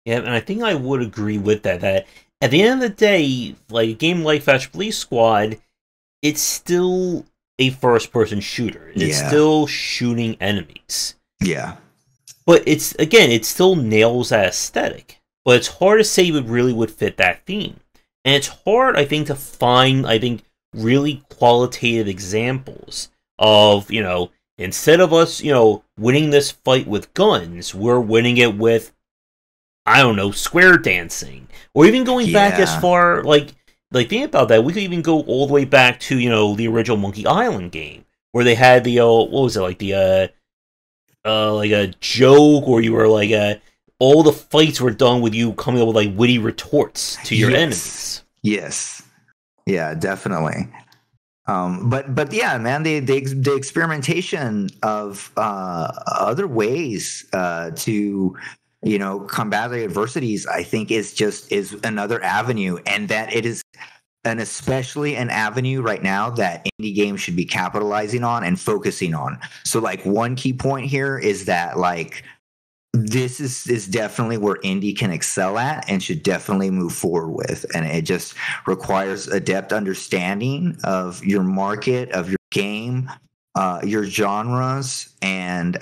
Speaker 1: Yeah, and I think I would agree with that. That at the end of the day, like a game like Flash Police Squad, it's still a first-person shooter. It's still shooting enemies.
Speaker 2: Yeah.
Speaker 1: But it still nails that aesthetic. But it's hard to say it really would fit that theme. And it's hard, I think, to find, really qualitative examples of, instead of us, winning this fight with guns, we're winning it with, I don't know, square dancing. Or even going back as far, think about that, we could even go all the way back to, the original Monkey Island game, where they had the, what was it, like a joke, or you were all the fights were done with you coming up with witty retorts to your enemies.
Speaker 2: Yes. Yeah, definitely. But yeah, man, the experimentation of other ways to combat the adversities, I think is another avenue, and that it is especially an avenue right now that indie games should be capitalizing on and focusing on. So one key point here is that this is definitely where indie can excel at and should definitely move forward with. And it just requires adept understanding of your market, of your game, your genres, and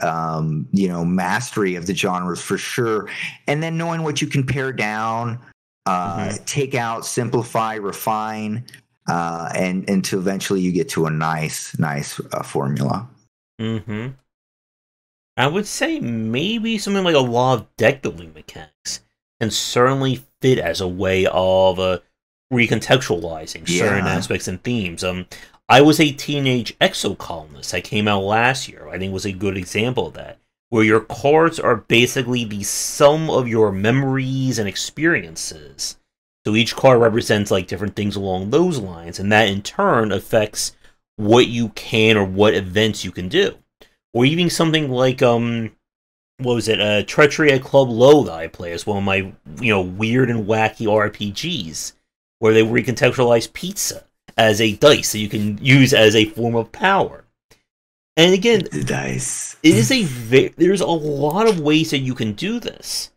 Speaker 2: mastery of the genres for sure. And then knowing what you can pare down, take out, simplify, refine, and until eventually you get to a nice formula.
Speaker 1: Mm-hmm. I would say maybe something like a lot of deck building mechanics can certainly fit as a way of recontextualizing certain aspects and themes. I was a teenage exocolonist that came out last year. I think was a good example of that, where your cards are basically the sum of your memories and experiences. So each card represents different things along those lines, and that in turn affects what you can or what events you can do. Or even something like, what was it, Treachery at Club Low that I play as one of my, weird and wacky RPGs, where they recontextualize pizza as a dice that you can use as a form of power. And again,
Speaker 2: the dice.
Speaker 1: There's a lot of ways that you can do this.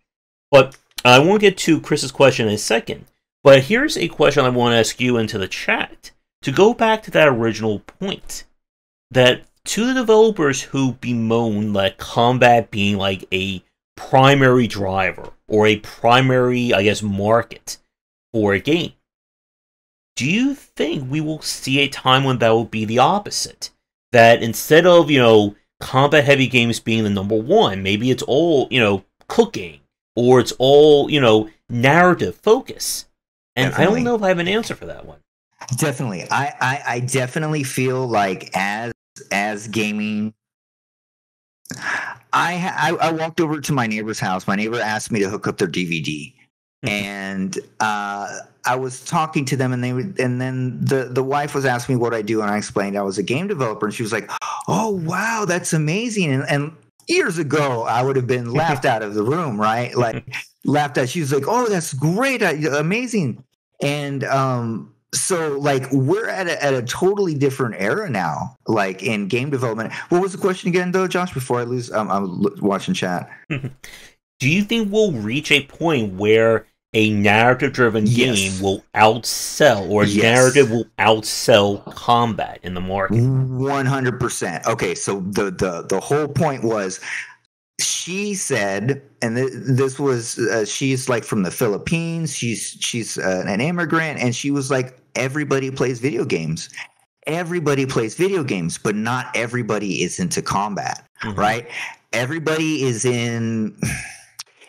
Speaker 1: But I won't get to Chris's question in a second, but here's a question I want to ask you into the chat. To go back to that original point, that to the developers who bemoan combat being a primary driver or a primary, market for a game, do you think we will see a time when that will be the opposite? That instead of, combat-heavy games being the number one, maybe it's all, cooking, or it's all, narrative focus. And definitely. I don't know if I have an answer for that one.
Speaker 2: Definitely. I definitely feel like as gaming, I walked over to my neighbor's house. My neighbor asked me to hook up their DVD, and I was talking to them, and then the wife was asking me what I do, and I explained I was a game developer, and she was like, "Oh wow, that's amazing!" And years ago, I would have been laughed out of the room, right? Laughed at. She was like, "Oh, that's great, amazing," and so we're at a totally different era now, in game development. What was the question again, though, Josh? Before I lose, I'm watching chat.
Speaker 1: Do you think we'll reach a point where a narrative-driven game will outsell, or narrative will outsell combat in the market?
Speaker 2: 100%. Okay, so the whole point was, she said, and this was, she's from the Philippines. She's an immigrant, and she was like, everybody plays video games. Everybody plays video games, but not everybody is into combat, right? Everybody is in.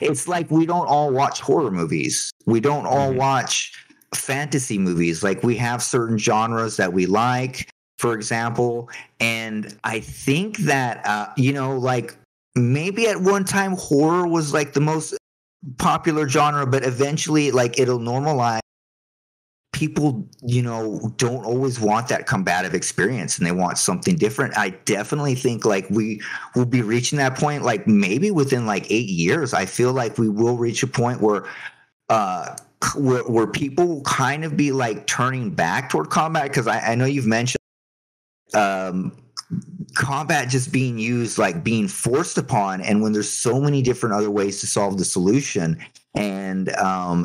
Speaker 2: It's we don't all watch horror movies. We don't all watch fantasy movies. We have certain genres that we like. for example. And I think that, like maybe at one time horror was like the most popular genre, but eventually like it'll normalize. People, don't always want that combative experience and they want something different. I definitely think like we will be reaching that point, like maybe within like 8 years. I feel like we will reach a point where people will kind of be like turning back toward combat. Because I know you've mentioned combat just being used, like being forced upon, and when there's so many different other ways to solve the solution, and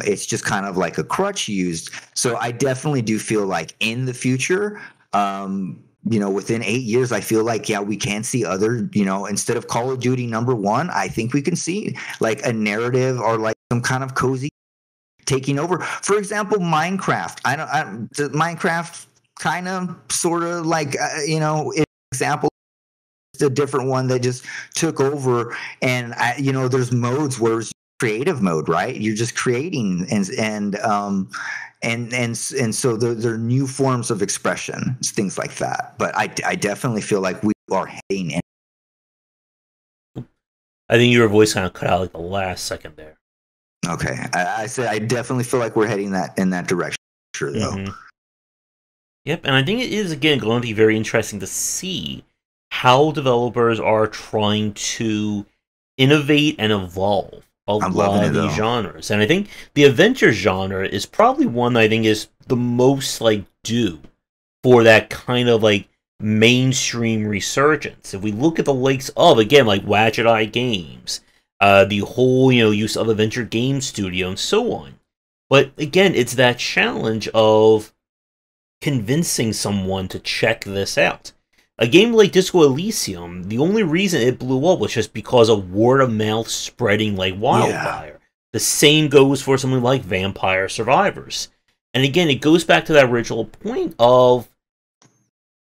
Speaker 2: it's just kind of like a crutch used. So I definitely do feel like in the future, within 8 years, I feel like, yeah, we can see other, instead of Call of Duty #1, I think we can see like a narrative or like some kind of cozy taking over. For example, Minecraft. Minecraft kind of sort of like, example, a different one that just took over. And there's modes where it's creative mode, right? You're just creating, and so there are new forms of expression, things like that. But I definitely feel like we are heading in.
Speaker 1: I think your voice kind of cut out like the last second there.
Speaker 2: Okay, I said I definitely feel like we're heading in that direction. Sure, though.
Speaker 1: Mm-hmm. Yep, and I think it is again going to be very interesting to see how developers are trying to innovate and evolve a lot of these genres. And I think the adventure genre is probably one that I think is the most like due for that kind of like mainstream resurgence. If we look at the likes of, again, like Watchet Eye Games, the whole use of Adventure Game Studio and so on. But again, it's that challenge of convincing someone to check this out. A game like Disco Elysium, the only reason it blew up was just because of word of mouth spreading like wildfire. Yeah. The same goes for something like Vampire Survivors. And again, it goes back to that original point of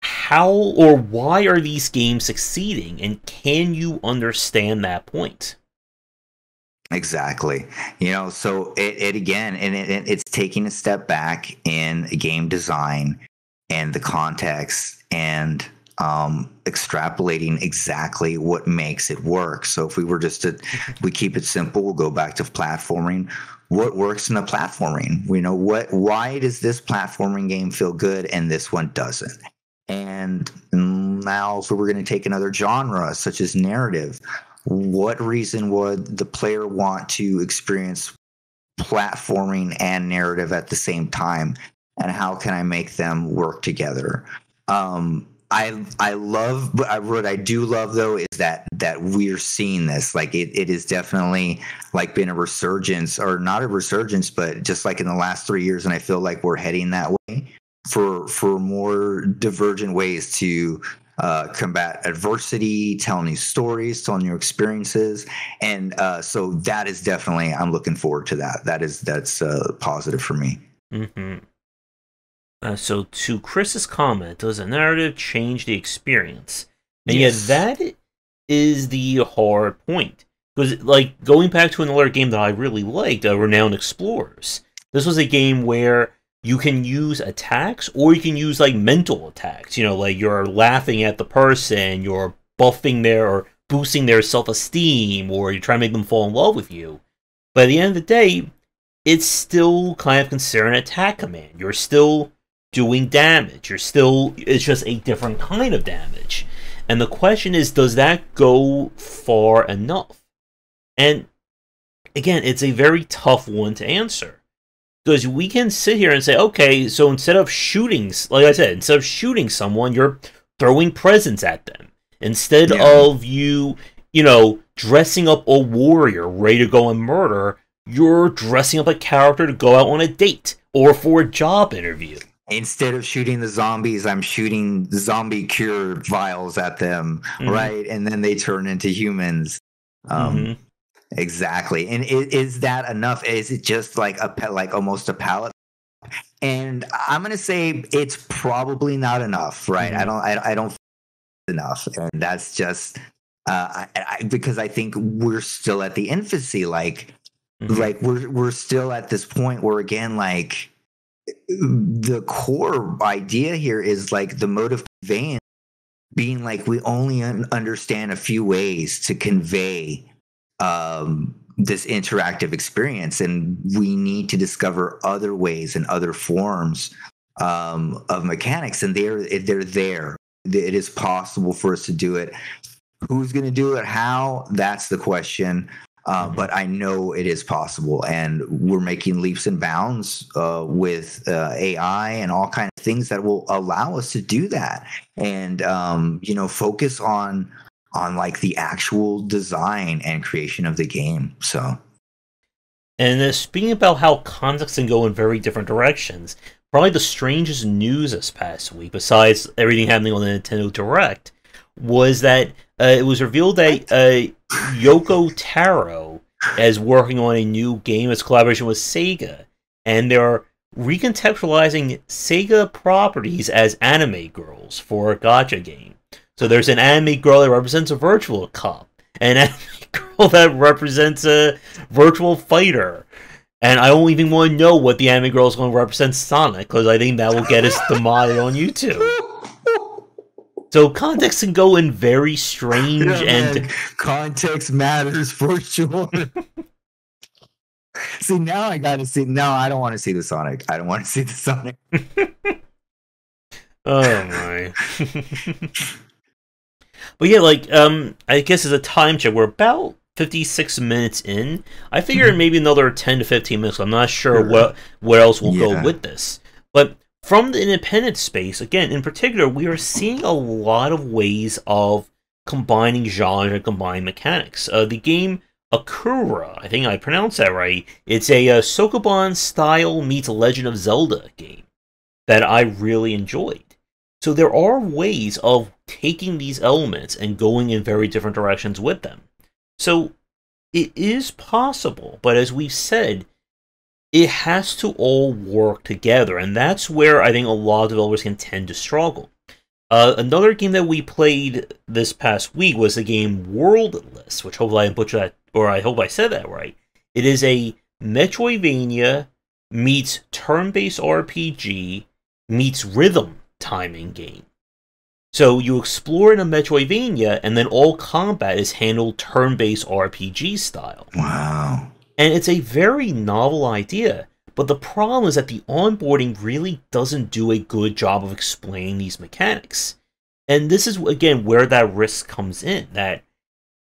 Speaker 1: how or why are these games succeeding, and can you understand that point?
Speaker 2: Exactly. So it again, and it's taking a step back in game design and the context, and extrapolating exactly what makes it work. So if we were we keep it simple, we'll go back to platforming. What works in the platforming? Why does this platforming game feel good and this one doesn't? And now if we're going to take another genre such as narrative, what reason would the player want to experience platforming and narrative at the same time? And how can I make them work together? What I do love though is that we're seeing this. Like it is definitely like been a resurgence, or not a resurgence, but just like in the last 3 years, and I feel like we're heading that way for more divergent ways to combat adversity, tell new stories, tell new experiences, and so that is definitely, I'm looking forward to that. That's positive for me.
Speaker 1: Mm-hmm. So to Chris's comment, does a narrative change the experience? And yes. Yet that is the hard point. Because, like, going back to another game that I really liked, Renowned Explorers, this was a game where you can use attacks, or you can use, like, mental attacks. Like, you're laughing at the person, you're buffing their, or boosting their self-esteem, or you're trying to make them fall in love with you. But at the end of the day, it's still kind of considered an attack command. You're still doing damage. It's just a different kind of damage. And the question is, does that go far enough? And again, it's a very tough one to answer. Because we can sit here and say, okay, so instead of shooting someone, you're throwing presents at them. Instead of you dressing up a warrior ready to go and murder, you're dressing up a character to go out on a date or for a job interview.
Speaker 2: Instead of shooting the zombies, I'm shooting zombie cure vials at them, right? And then they turn into humans. Exactly. And is that enough? Is it just like almost a palette? And I'm gonna say it's probably not enough, right? I don't think it's enough, and that's just because I think we're still at the infancy, like we're still at this point where, again, like, the core idea here is like the motive conveyance being like we only understand a few ways to convey this interactive experience, and we need to discover other ways and other forms of mechanics, and they're there. It is possible for us to do it. Who's going to do it? How? That's the question. But I know it is possible, and we're making leaps and bounds with AI and all kinds of things that will allow us to do that, and focus on like the actual design and creation of the game. So,
Speaker 1: and speaking about how context can go in very different directions, probably the strangest news this past week, besides everything happening on the Nintendo Direct, was that it was revealed that Yoko Taro is working on a new game. It's collaboration with Sega, and they're recontextualizing Sega properties as anime girls for a gacha game. So there's an anime girl that represents a virtual cop, and an anime girl that represents a virtual fighter. And I don't even want to know what the anime girl is going to represent Sonic, because I think that will get us demoted on YouTube. So context can go in very strange and
Speaker 2: context matters for sure. See, now I gotta see. No, I don't want to see the Sonic. I don't want to see the Sonic.
Speaker 1: Oh my. But yeah, like I guess as a time check, we're about 56 minutes in. I figure maybe another 10 to 15 minutes. I'm not sure what else will go with this. But from the independent space, again, in particular, we are seeing a lot of ways of combining genre and combining mechanics. The game Akura, I think I pronounced that right, it's a Sokoban-style meets Legend of Zelda game that I really enjoyed. So there are ways of taking these elements and going in very different directions with them. So it is possible, but as we've said, it has to all work together, and that's where I think a lot of developers can tend to struggle. Another game that we played this past week was the game Worldless, which hopefully I didn't butcher that, or I hope I said that right. It is a Metroidvania meets turn-based RPG meets rhythm timing game. So you explore in a Metroidvania, and then all combat is handled turn-based RPG style.
Speaker 2: Wow.
Speaker 1: And it's a very novel idea, but the problem is that the onboarding really doesn't do a good job of explaining these mechanics. And this is, again, where that risk comes in, that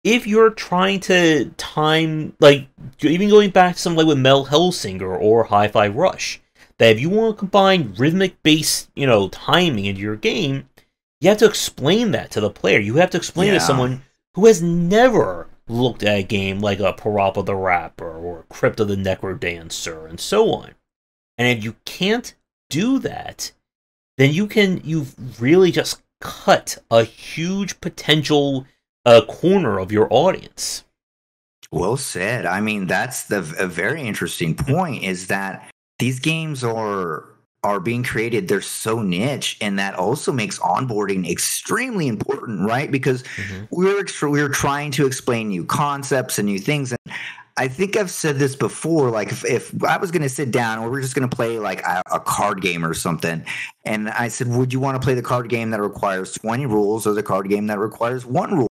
Speaker 1: if you're trying to time, like, even going back to something like with Metal Hellsinger or Hi-Fi Rush, that if you want to combine rhythmic-based, timing into your game, you have to explain that to the player. You have to explain it to someone who has never looked at a game like a Parappa the Rapper or Crypto the Necrodancer and so on. And if you can't do that, then you've really just cut a huge potential corner of your audience.
Speaker 2: Well said. I mean, that's a very interesting point, is that these games are being created, they're so niche, and that also makes onboarding extremely important, right? Because we're trying to explain new concepts and new things. And I think I've said this before, like if I was going to sit down or we're just going to play like a card game or something, and I said, would you want to play the card game that requires 20 rules or the card game that requires 1 rule?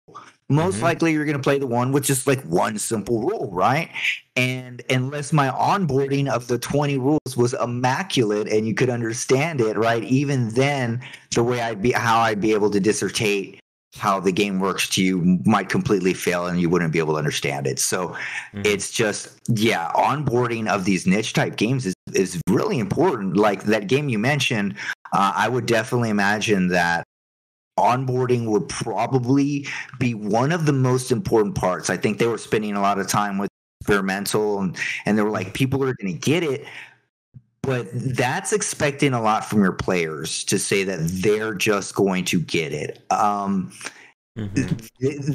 Speaker 2: Most likely you're going to play the one with just like 1 simple rule, right? And unless my onboarding of the 20 rules was immaculate and you could understand it, right? Even then, the way how I'd be able to dissertate how the game works to you might completely fail and you wouldn't be able to understand it. So it's just, onboarding of these niche type games is really important. Like that game you mentioned, I would definitely imagine that onboarding would probably be one of the most important parts. I think they were spending a lot of time with experimental, and they were like, people are going to get it, but that's expecting a lot from your players to say that they're just going to get it.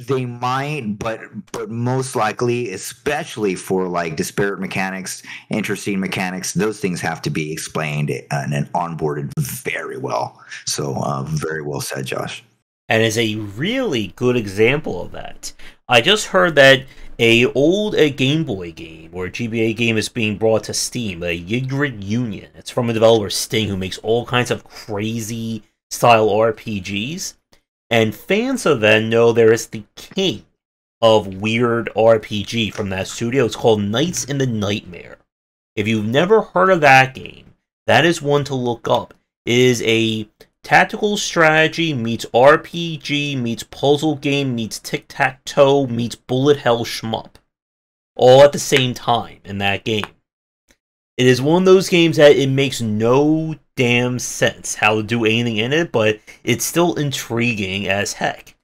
Speaker 2: They might, but most likely, especially for like disparate mechanics, interesting mechanics, those things have to be explained and onboarded very well. So very well said, Josh.
Speaker 1: And is a really good example of that. I just heard that a Game Boy game or a GBA game is being brought to Steam, a Ygritte Union. It's from a developer, Sting, who makes all kinds of crazy style RPGs, and fans of that know there is the king of weird RPG from that studio. It's called Knights in the Nightmare. If you've never heard of that game, that is one to look up. It is a tactical strategy meets RPG meets puzzle game meets tic-tac-toe meets bullet hell shmup. All at the same time in that game. It is one of those games that it makes no damn sense how to do anything in it, but it's still intriguing as heck.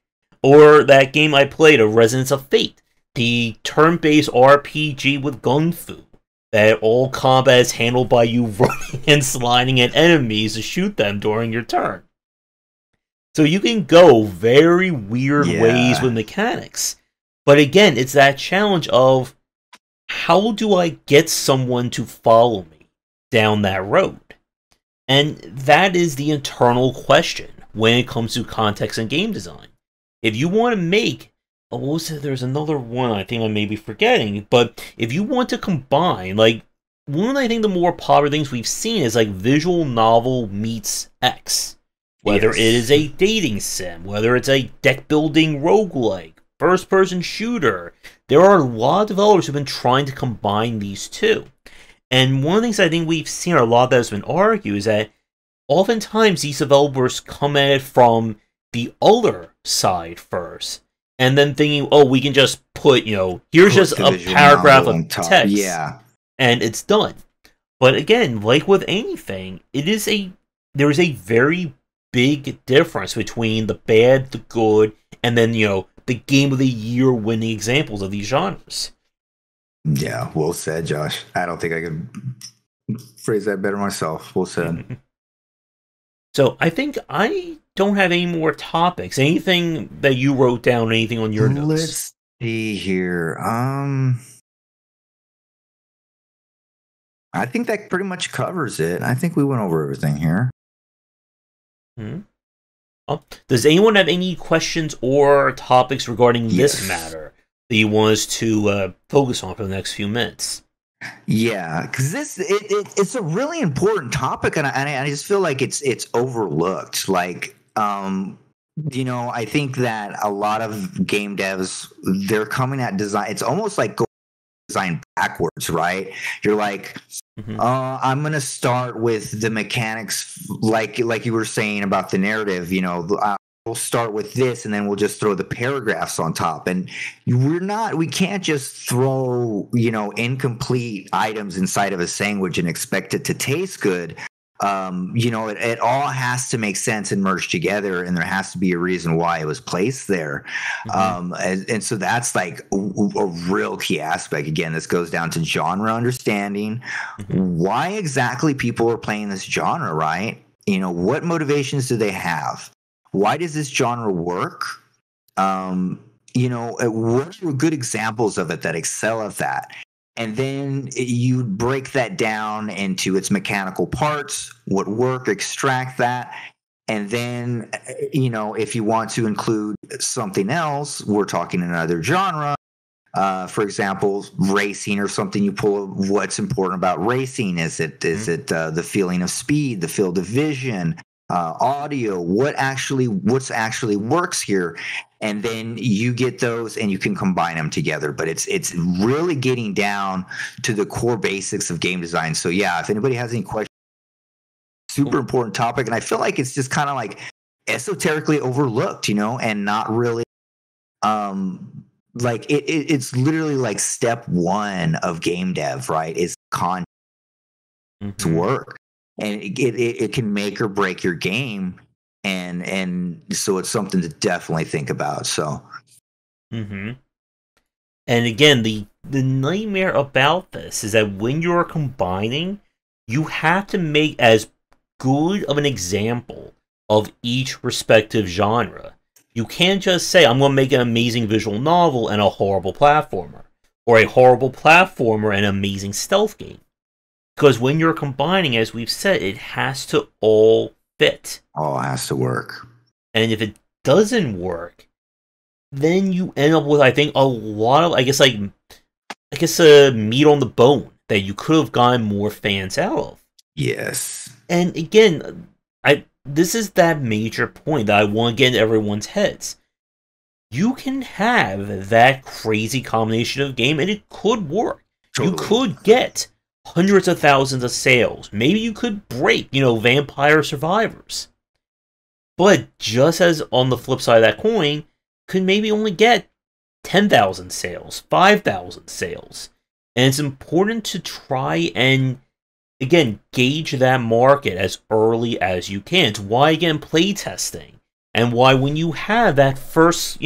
Speaker 1: Or that game I played, of Resonance of Fate, the turn-based RPG with gun fu, that all combat is handled by you running and sliding at enemies to shoot them during your turn. So you can go very weird ways with mechanics. But again, it's that challenge of, how do I get someone to follow me down that road? And that is the internal question when it comes to context and game design. If you want to make, there's another one I think I may be forgetting, but if you want to combine, like, one of I think the more popular things we've seen is like visual novel meets X. Whether it is a dating sim, whether it's a deck building roguelike, first person shooter, there are a lot of developers who've been trying to combine these two. And one of the things I think we've seen, or a lot that has been argued, is that oftentimes these developers come at it from the other side first, and then thinking, oh, we can just put, here's just a paragraph of text, and it's done. But again, like with anything, there is a very big difference between the bad, the good, and then, the Game of the Year winning examples of these genres.
Speaker 2: Yeah, well said, Josh. I don't think I could phrase that better myself. Well said.
Speaker 1: So I think I don't have any more topics. Anything that you wrote down, anything on your notes?
Speaker 2: Let's see here. I think that pretty much covers it. I think we went over everything here.
Speaker 1: Does anyone have any questions or topics regarding this matter that you want us to focus on for the next few minutes?
Speaker 2: Yeah, because it's a really important topic, and I just feel like it's overlooked. Like, I think that a lot of game devs, they're coming at design. It's almost like going design backwards, right? You're like, I'm gonna start with the mechanics, like you were saying about the narrative. We'll start with this, and then we'll just throw the paragraphs on top. And we can't just throw incomplete items inside of a sandwich and expect it to taste good. It all has to make sense and merge together, and there has to be a reason why it was placed there. And so that's like a real key aspect. Again, this goes down to genre understanding. Why exactly people are playing this genre, right? What motivations do they have? Why does this genre work? What are good examples of it that excel at that? And then you break that down into its mechanical parts, what work, extract that. And then, if you want to include something else, we're talking another genre. For example, racing or something, you pull what's important about racing. Is it the feeling of speed, the field of vision, audio, what's actually works here? And then you get those and you can combine them together. But it's really getting down to the core basics of game design. So yeah, if anybody has any questions, super important topic. And I feel like it's just kind of like esoterically overlooked, and not really, like it's literally like step one of game dev, right? Is content work. And it can make or break your game. And so it's something to definitely think about. So,
Speaker 1: and again, the nightmare about this is that when you're combining, you have to make as good of an example of each respective genre. You can't just say, I'm going to make an amazing visual novel and a horrible platformer, or a horrible platformer and an amazing stealth game. Because when you're combining, as we've said, it has to all fit.
Speaker 2: All has to work.
Speaker 1: And if it doesn't work, then you end up with, I think, a lot of, meat on the bone that you could have gotten more fans out of.
Speaker 2: Yes.
Speaker 1: And again, this is that major point that I want to get into everyone's heads. You can have that crazy combination of game, and it could work. Totally. You could get hundreds of thousands of sales. Maybe you could break, Vampire Survivors. But just as on the flip side of that coin, could maybe only get 10,000 sales, 5,000 sales. And it's important to try and, again, gauge that market as early as you can. It's why, again, playtesting. And why when you have that first,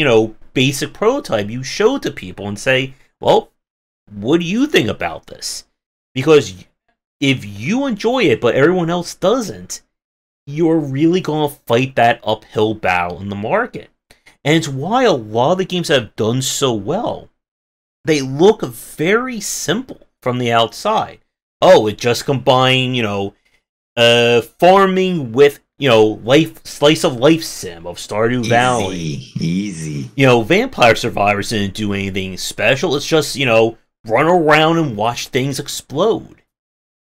Speaker 1: basic prototype, you show it to people and say, well, what do you think about this? Because if you enjoy it, but everyone else doesn't, you're really going to fight that uphill battle in the market. And it's why a lot of the games that have done so well, they look very simple from the outside. Oh, it just combined, farming with, slice of life sim of Stardew Valley.
Speaker 2: Easy.
Speaker 1: Vampire Survivors didn't do anything special. It's just, run around and watch things explode.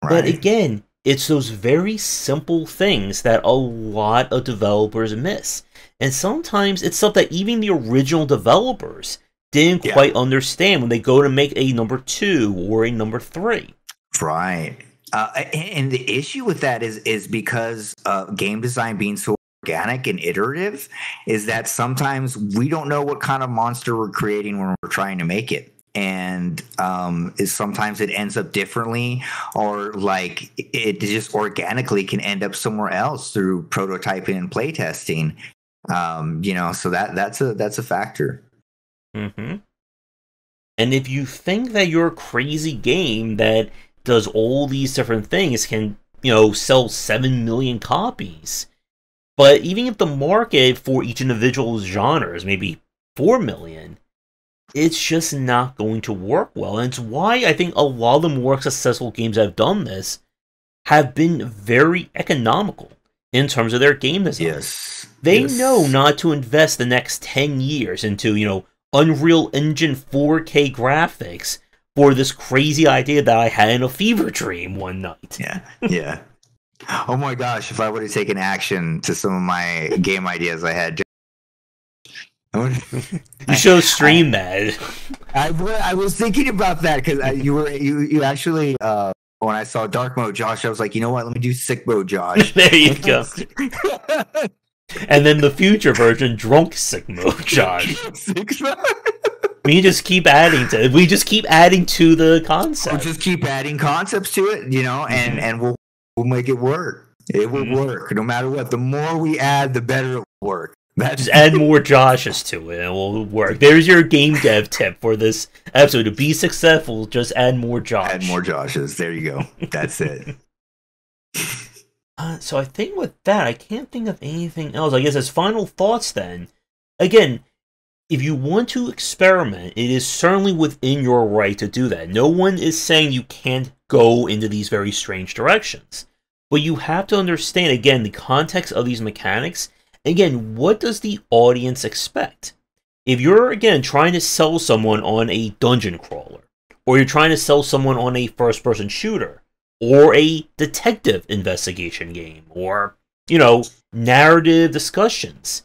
Speaker 1: Right. But again, it's those very simple things that a lot of developers miss. And sometimes it's stuff that even the original developers didn't quite understand when they go to make a number 2 or a number 3.
Speaker 2: Right. And the issue with that is because game design being so organic and iterative is that sometimes we don't know what kind of monster we're creating when we're trying to make it. And sometimes it ends up differently, or like it just organically can end up somewhere else through prototyping and playtesting. So that's a factor.
Speaker 1: Mm-hmm. And if you think that your crazy game that does all these different things can, sell 7 million copies, but even if the market for each individual genre is maybe 4 million, it's just not going to work well. And it's why I think a lot of the more successful games that have done this have been very economical in terms of their game design.
Speaker 2: Yes.
Speaker 1: They know not to invest the next 10 years into, Unreal Engine 4K graphics for this crazy idea that I had in a fever dream one night.
Speaker 2: Yeah. Oh my gosh, if I would have taken action to some of my game ideas I had.
Speaker 1: You should stream that.
Speaker 2: I was thinking about that because you actually when I saw dark mode Josh, I was like, you know what? Let me do sick mode Josh.
Speaker 1: There you go. And then the future version, drunk sick mode Josh. We just keep adding to the concept.
Speaker 2: We'll just keep adding concepts to it, and we'll make it work. It will work no matter what. The more we add, the better it will work.
Speaker 1: Just add more Joshes to it and it will work. There's your game dev tip for this episode. To be successful, just add more Josh.
Speaker 2: Add more Joshes. There you go. That's it.
Speaker 1: So I think with that, I can't think of anything else. I guess as final thoughts then, again, if you want to experiment, it is certainly within your right to do that. No one is saying you can't go into these very strange directions. But you have to understand, again, the context of these mechanics. Again, what does the audience expect? If you're, again, trying to sell someone on a dungeon crawler, or you're trying to sell someone on a first-person shooter, or a detective investigation game, or, narrative discussions,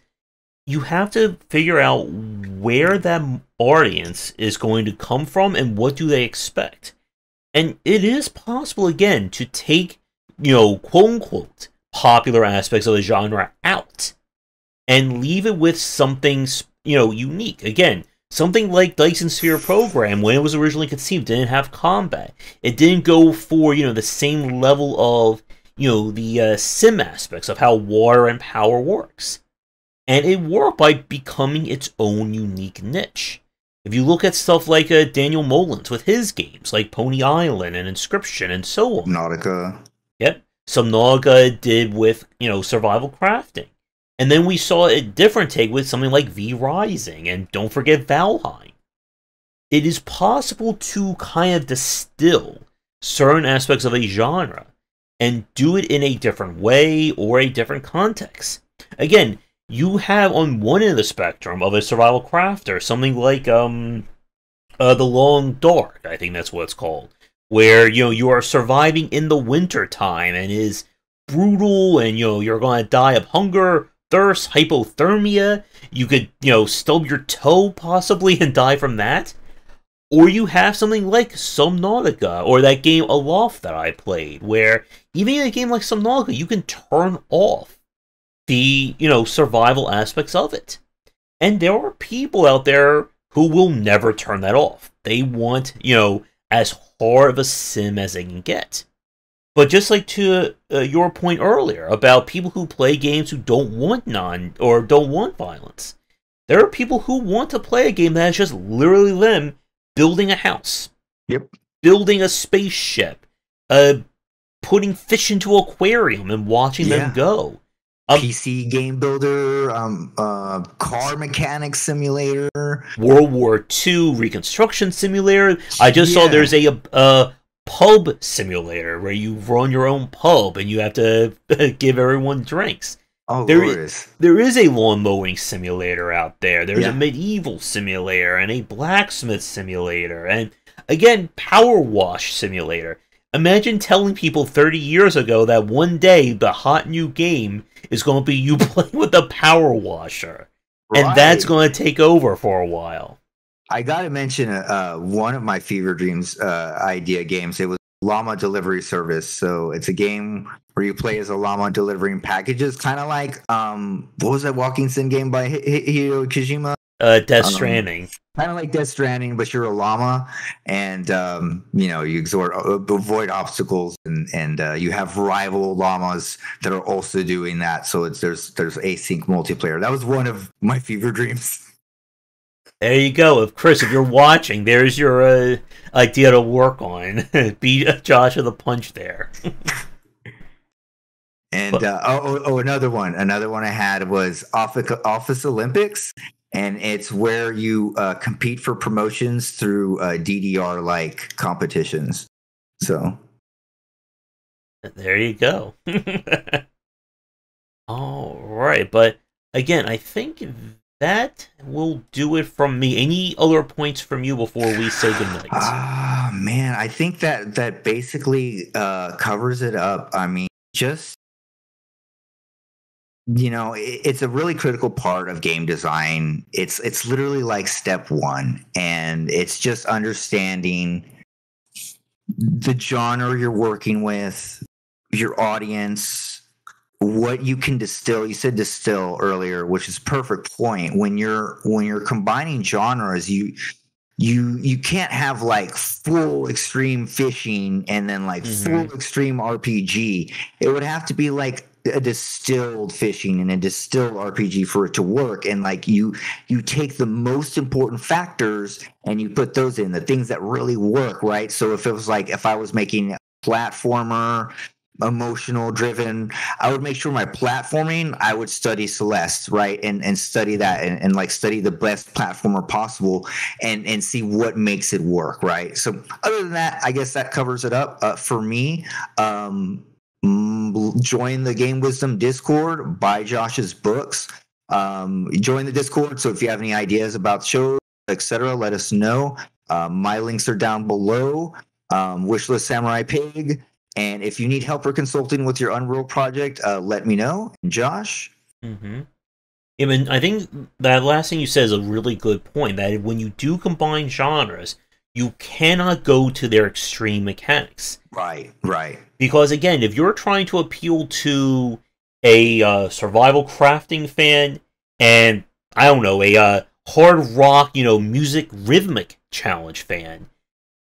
Speaker 1: you have to figure out where that audience is going to come from and what do they expect. And it is possible, again, to take, quote-unquote, popular aspects of the genre out and leave it with something, unique. Again, something like Dyson Sphere Program, when it was originally conceived, didn't have combat. It didn't go for, the same level of, the sim aspects of how water and power works. And it worked by becoming its own unique niche. If you look at stuff like Daniel Mullins with his games, like Pony Island and Inscription and so on.
Speaker 2: Subnautica.
Speaker 1: Yep. Subnautica did with, survival crafting. And then we saw a different take with something like V Rising, and don't forget Valheim. It is possible to kind of distill certain aspects of a genre and do it in a different way or a different context. Again, you have on one end of the spectrum of a survival crafter something like The Long Dark, I think that's what it's called, where you are surviving in the winter time and is brutal, and you're going to die of hunger, thirst, hypothermia. You could stub your toe possibly and die from that. Or you have something like Subnautica, or that game Aloft that I played, where even in a game like Subnautica, you can turn off the survival aspects of it. And there are people out there who will never turn that off. They want, as hard of a sim as they can get. But just like to your point earlier about people who play games who don't want don't want violence, there are people who want to play a game that is just literally them building a house, building a spaceship, putting fish into an aquarium and watching them go.
Speaker 2: PC game builder, car mechanic simulator,
Speaker 1: World War II reconstruction simulator. I just saw there's a pub simulator where you run your own pub and you have to give everyone drinks.
Speaker 2: Oh,
Speaker 1: there is a lawn mowing simulator out there. There's
Speaker 2: Yeah.
Speaker 1: a medieval simulator and a blacksmith simulator and, again, power wash simulator. Imagine telling people 30 years ago that one day the hot new game is going to be you playing with a power washer. And that's going to take over for a while.
Speaker 2: I got to mention one of my fever dreams idea games. It was Llama Delivery Service. So it's a game where you play as a llama delivering packages, kind of like what was that walking sim game by Hideo Kojima?
Speaker 1: Death Stranding.
Speaker 2: Kind of like Death Stranding, but you're a llama, and you avoid obstacles, and you have rival llamas that are also doing that. So there's async multiplayer. That was one of my fever dreams.
Speaker 1: There you go. If you're watching, there's your idea to work on. Beat Josh with a punch there.
Speaker 2: And another one I had was Office Olympics, and it's where you compete for promotions through DDR like competitions. So
Speaker 1: there you go. All right, but again, I think that will do it from me. Any other points from you before we say goodnight?
Speaker 2: Man, I think that basically covers it up. I mean, just it's a really critical part of game design. It's literally like step one, and it's just understanding the genre you're working with, your audience, what you can distill. You said distill earlier, which is perfect point. When you're combining genres, you can't have like full extreme fishing and then like full extreme RPG. It would have to be like a distilled fishing and a distilled RPG for it to work. And like you take the most important factors and you put those in, the things that really work, right? So if it was like, if I was making a platformer, emotional driven, I would make sure my platforming, I would study Celeste, right? And study that and like study the best platformer possible and see what makes it work, right? So other than that, I guess that covers it up. For me, join the Game Wisdom Discord, buy Josh's books, join the Discord. So if you have any ideas about shows, etc., let us know. My links are down below. Wishlist Samurai Pig. And if you need help or consulting with your Unreal project, let me know. Josh?
Speaker 1: I mean, I think that last thing you said is a really good point, that when you do combine genres, you cannot go to their extreme mechanics.
Speaker 2: Right.
Speaker 1: Because, again, if you're trying to appeal to a survival crafting fan and, I don't know, a hard rock, music rhythmic challenge fan,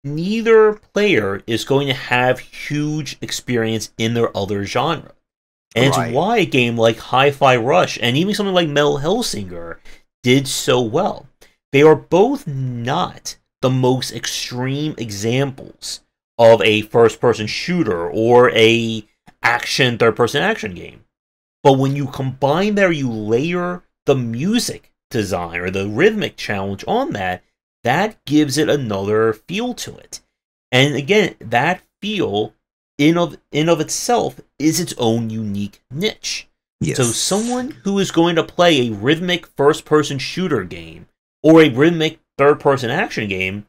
Speaker 1: neither player is going to have huge experience in their other genre. And it's why a game like Hi-Fi Rush and even something like Metal Hellsinger did so well. They are both not the most extreme examples of a first-person shooter or a third-person action game. But when you combine there, you layer the music design or the rhythmic challenge on that gives it another feel to it. And again, that feel in of itself is its own unique niche.
Speaker 2: Yes.
Speaker 1: So someone who is going to play a rhythmic first-person shooter game or a rhythmic third-person action game,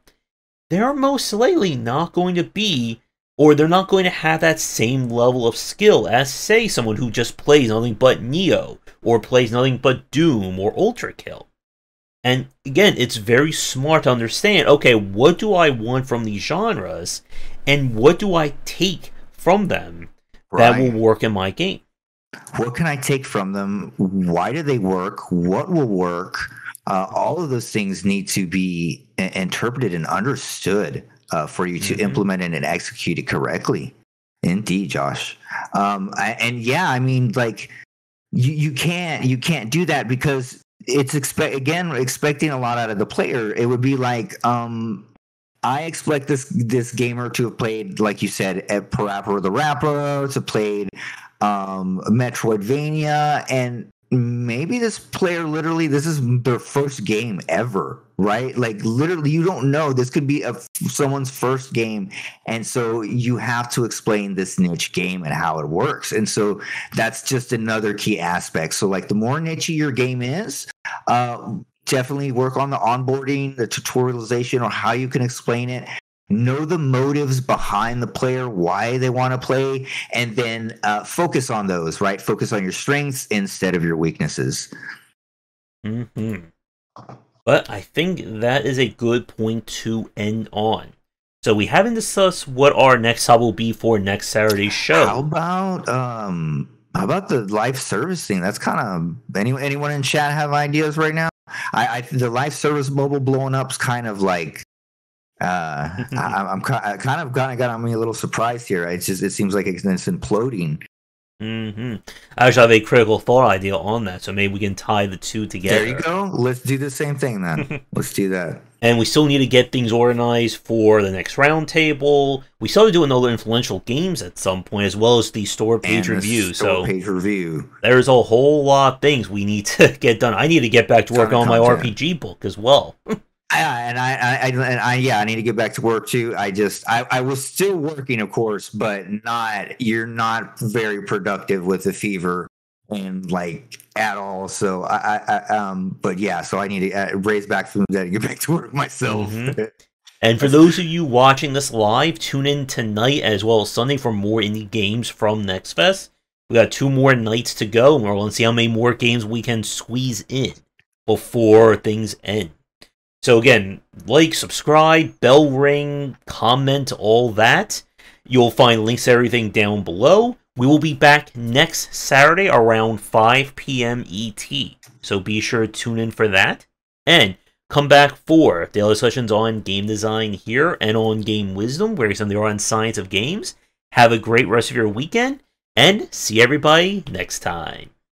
Speaker 1: they're most likely not going to be or they're not going to have that same level of skill as, say, someone who just plays nothing but Neo, or plays nothing but Doom, or Ultra Kill. And again, it's very smart to understand, okay, what do I want from these genres, and what do I take from them that will work in my game?
Speaker 2: What can I take from them? Why do they work? What will work? All of those things need to be interpreted and understood for you to implement it and execute it correctly. Indeed, Josh. I mean, like you can't do that because it's expecting a lot out of the player. It would be like I expect this gamer to have played, like you said, Parappa the Rapper, to played Metroidvania, and maybe this player literally this is their first game ever, right? Like literally, you don't know. This could be someone's first game, and so you have to explain this niche game and how it works. And so that's just another key aspect. So like the more niche your game is, definitely work on the onboarding, the tutorialization, or how you can explain it. Know the motives behind the player, why they want to play, and then focus on those, right? Focus on your strengths instead of your weaknesses.
Speaker 1: But I think that is a good point to end on. So we haven't discussed what our next hub will be for next Saturday's show.
Speaker 2: How about the live service thing? That's kind of anyone in chat have ideas right now? The live service mobile blowing up is kind of like I'm kind of got me a little surprised here. It seems like it's imploding.
Speaker 1: I actually have a critical thought idea on that, so maybe we can tie the two together.
Speaker 2: There you go. Let's do the same thing then. Let's do that.
Speaker 1: And we still need to get things organized for the next roundtable. We still have to do another influential games at some point, as well as the store page review. There's a whole lot of things we need to get done. I need to get back to work on my RPG book as well.
Speaker 2: I need to get back to work too. I was still working, of course, but you're not very productive with the fever and like at all. So so I need to raise back from that and get back to work myself.
Speaker 1: And for those of you watching this live, tune in tonight as well as Sunday for more indie games from Next Fest. We got 2 more nights to go, and we're going to see how many more games we can squeeze in before things end. So again, like, subscribe, bell ring, comment, all that. You'll find links to everything down below. We will be back next Saturday around 5 p.m. ET. So be sure to tune in for that. And come back for daily discussions on game design here and on Game Wisdom, where some of the art and science of games. Have a great rest of your weekend, and see everybody next time.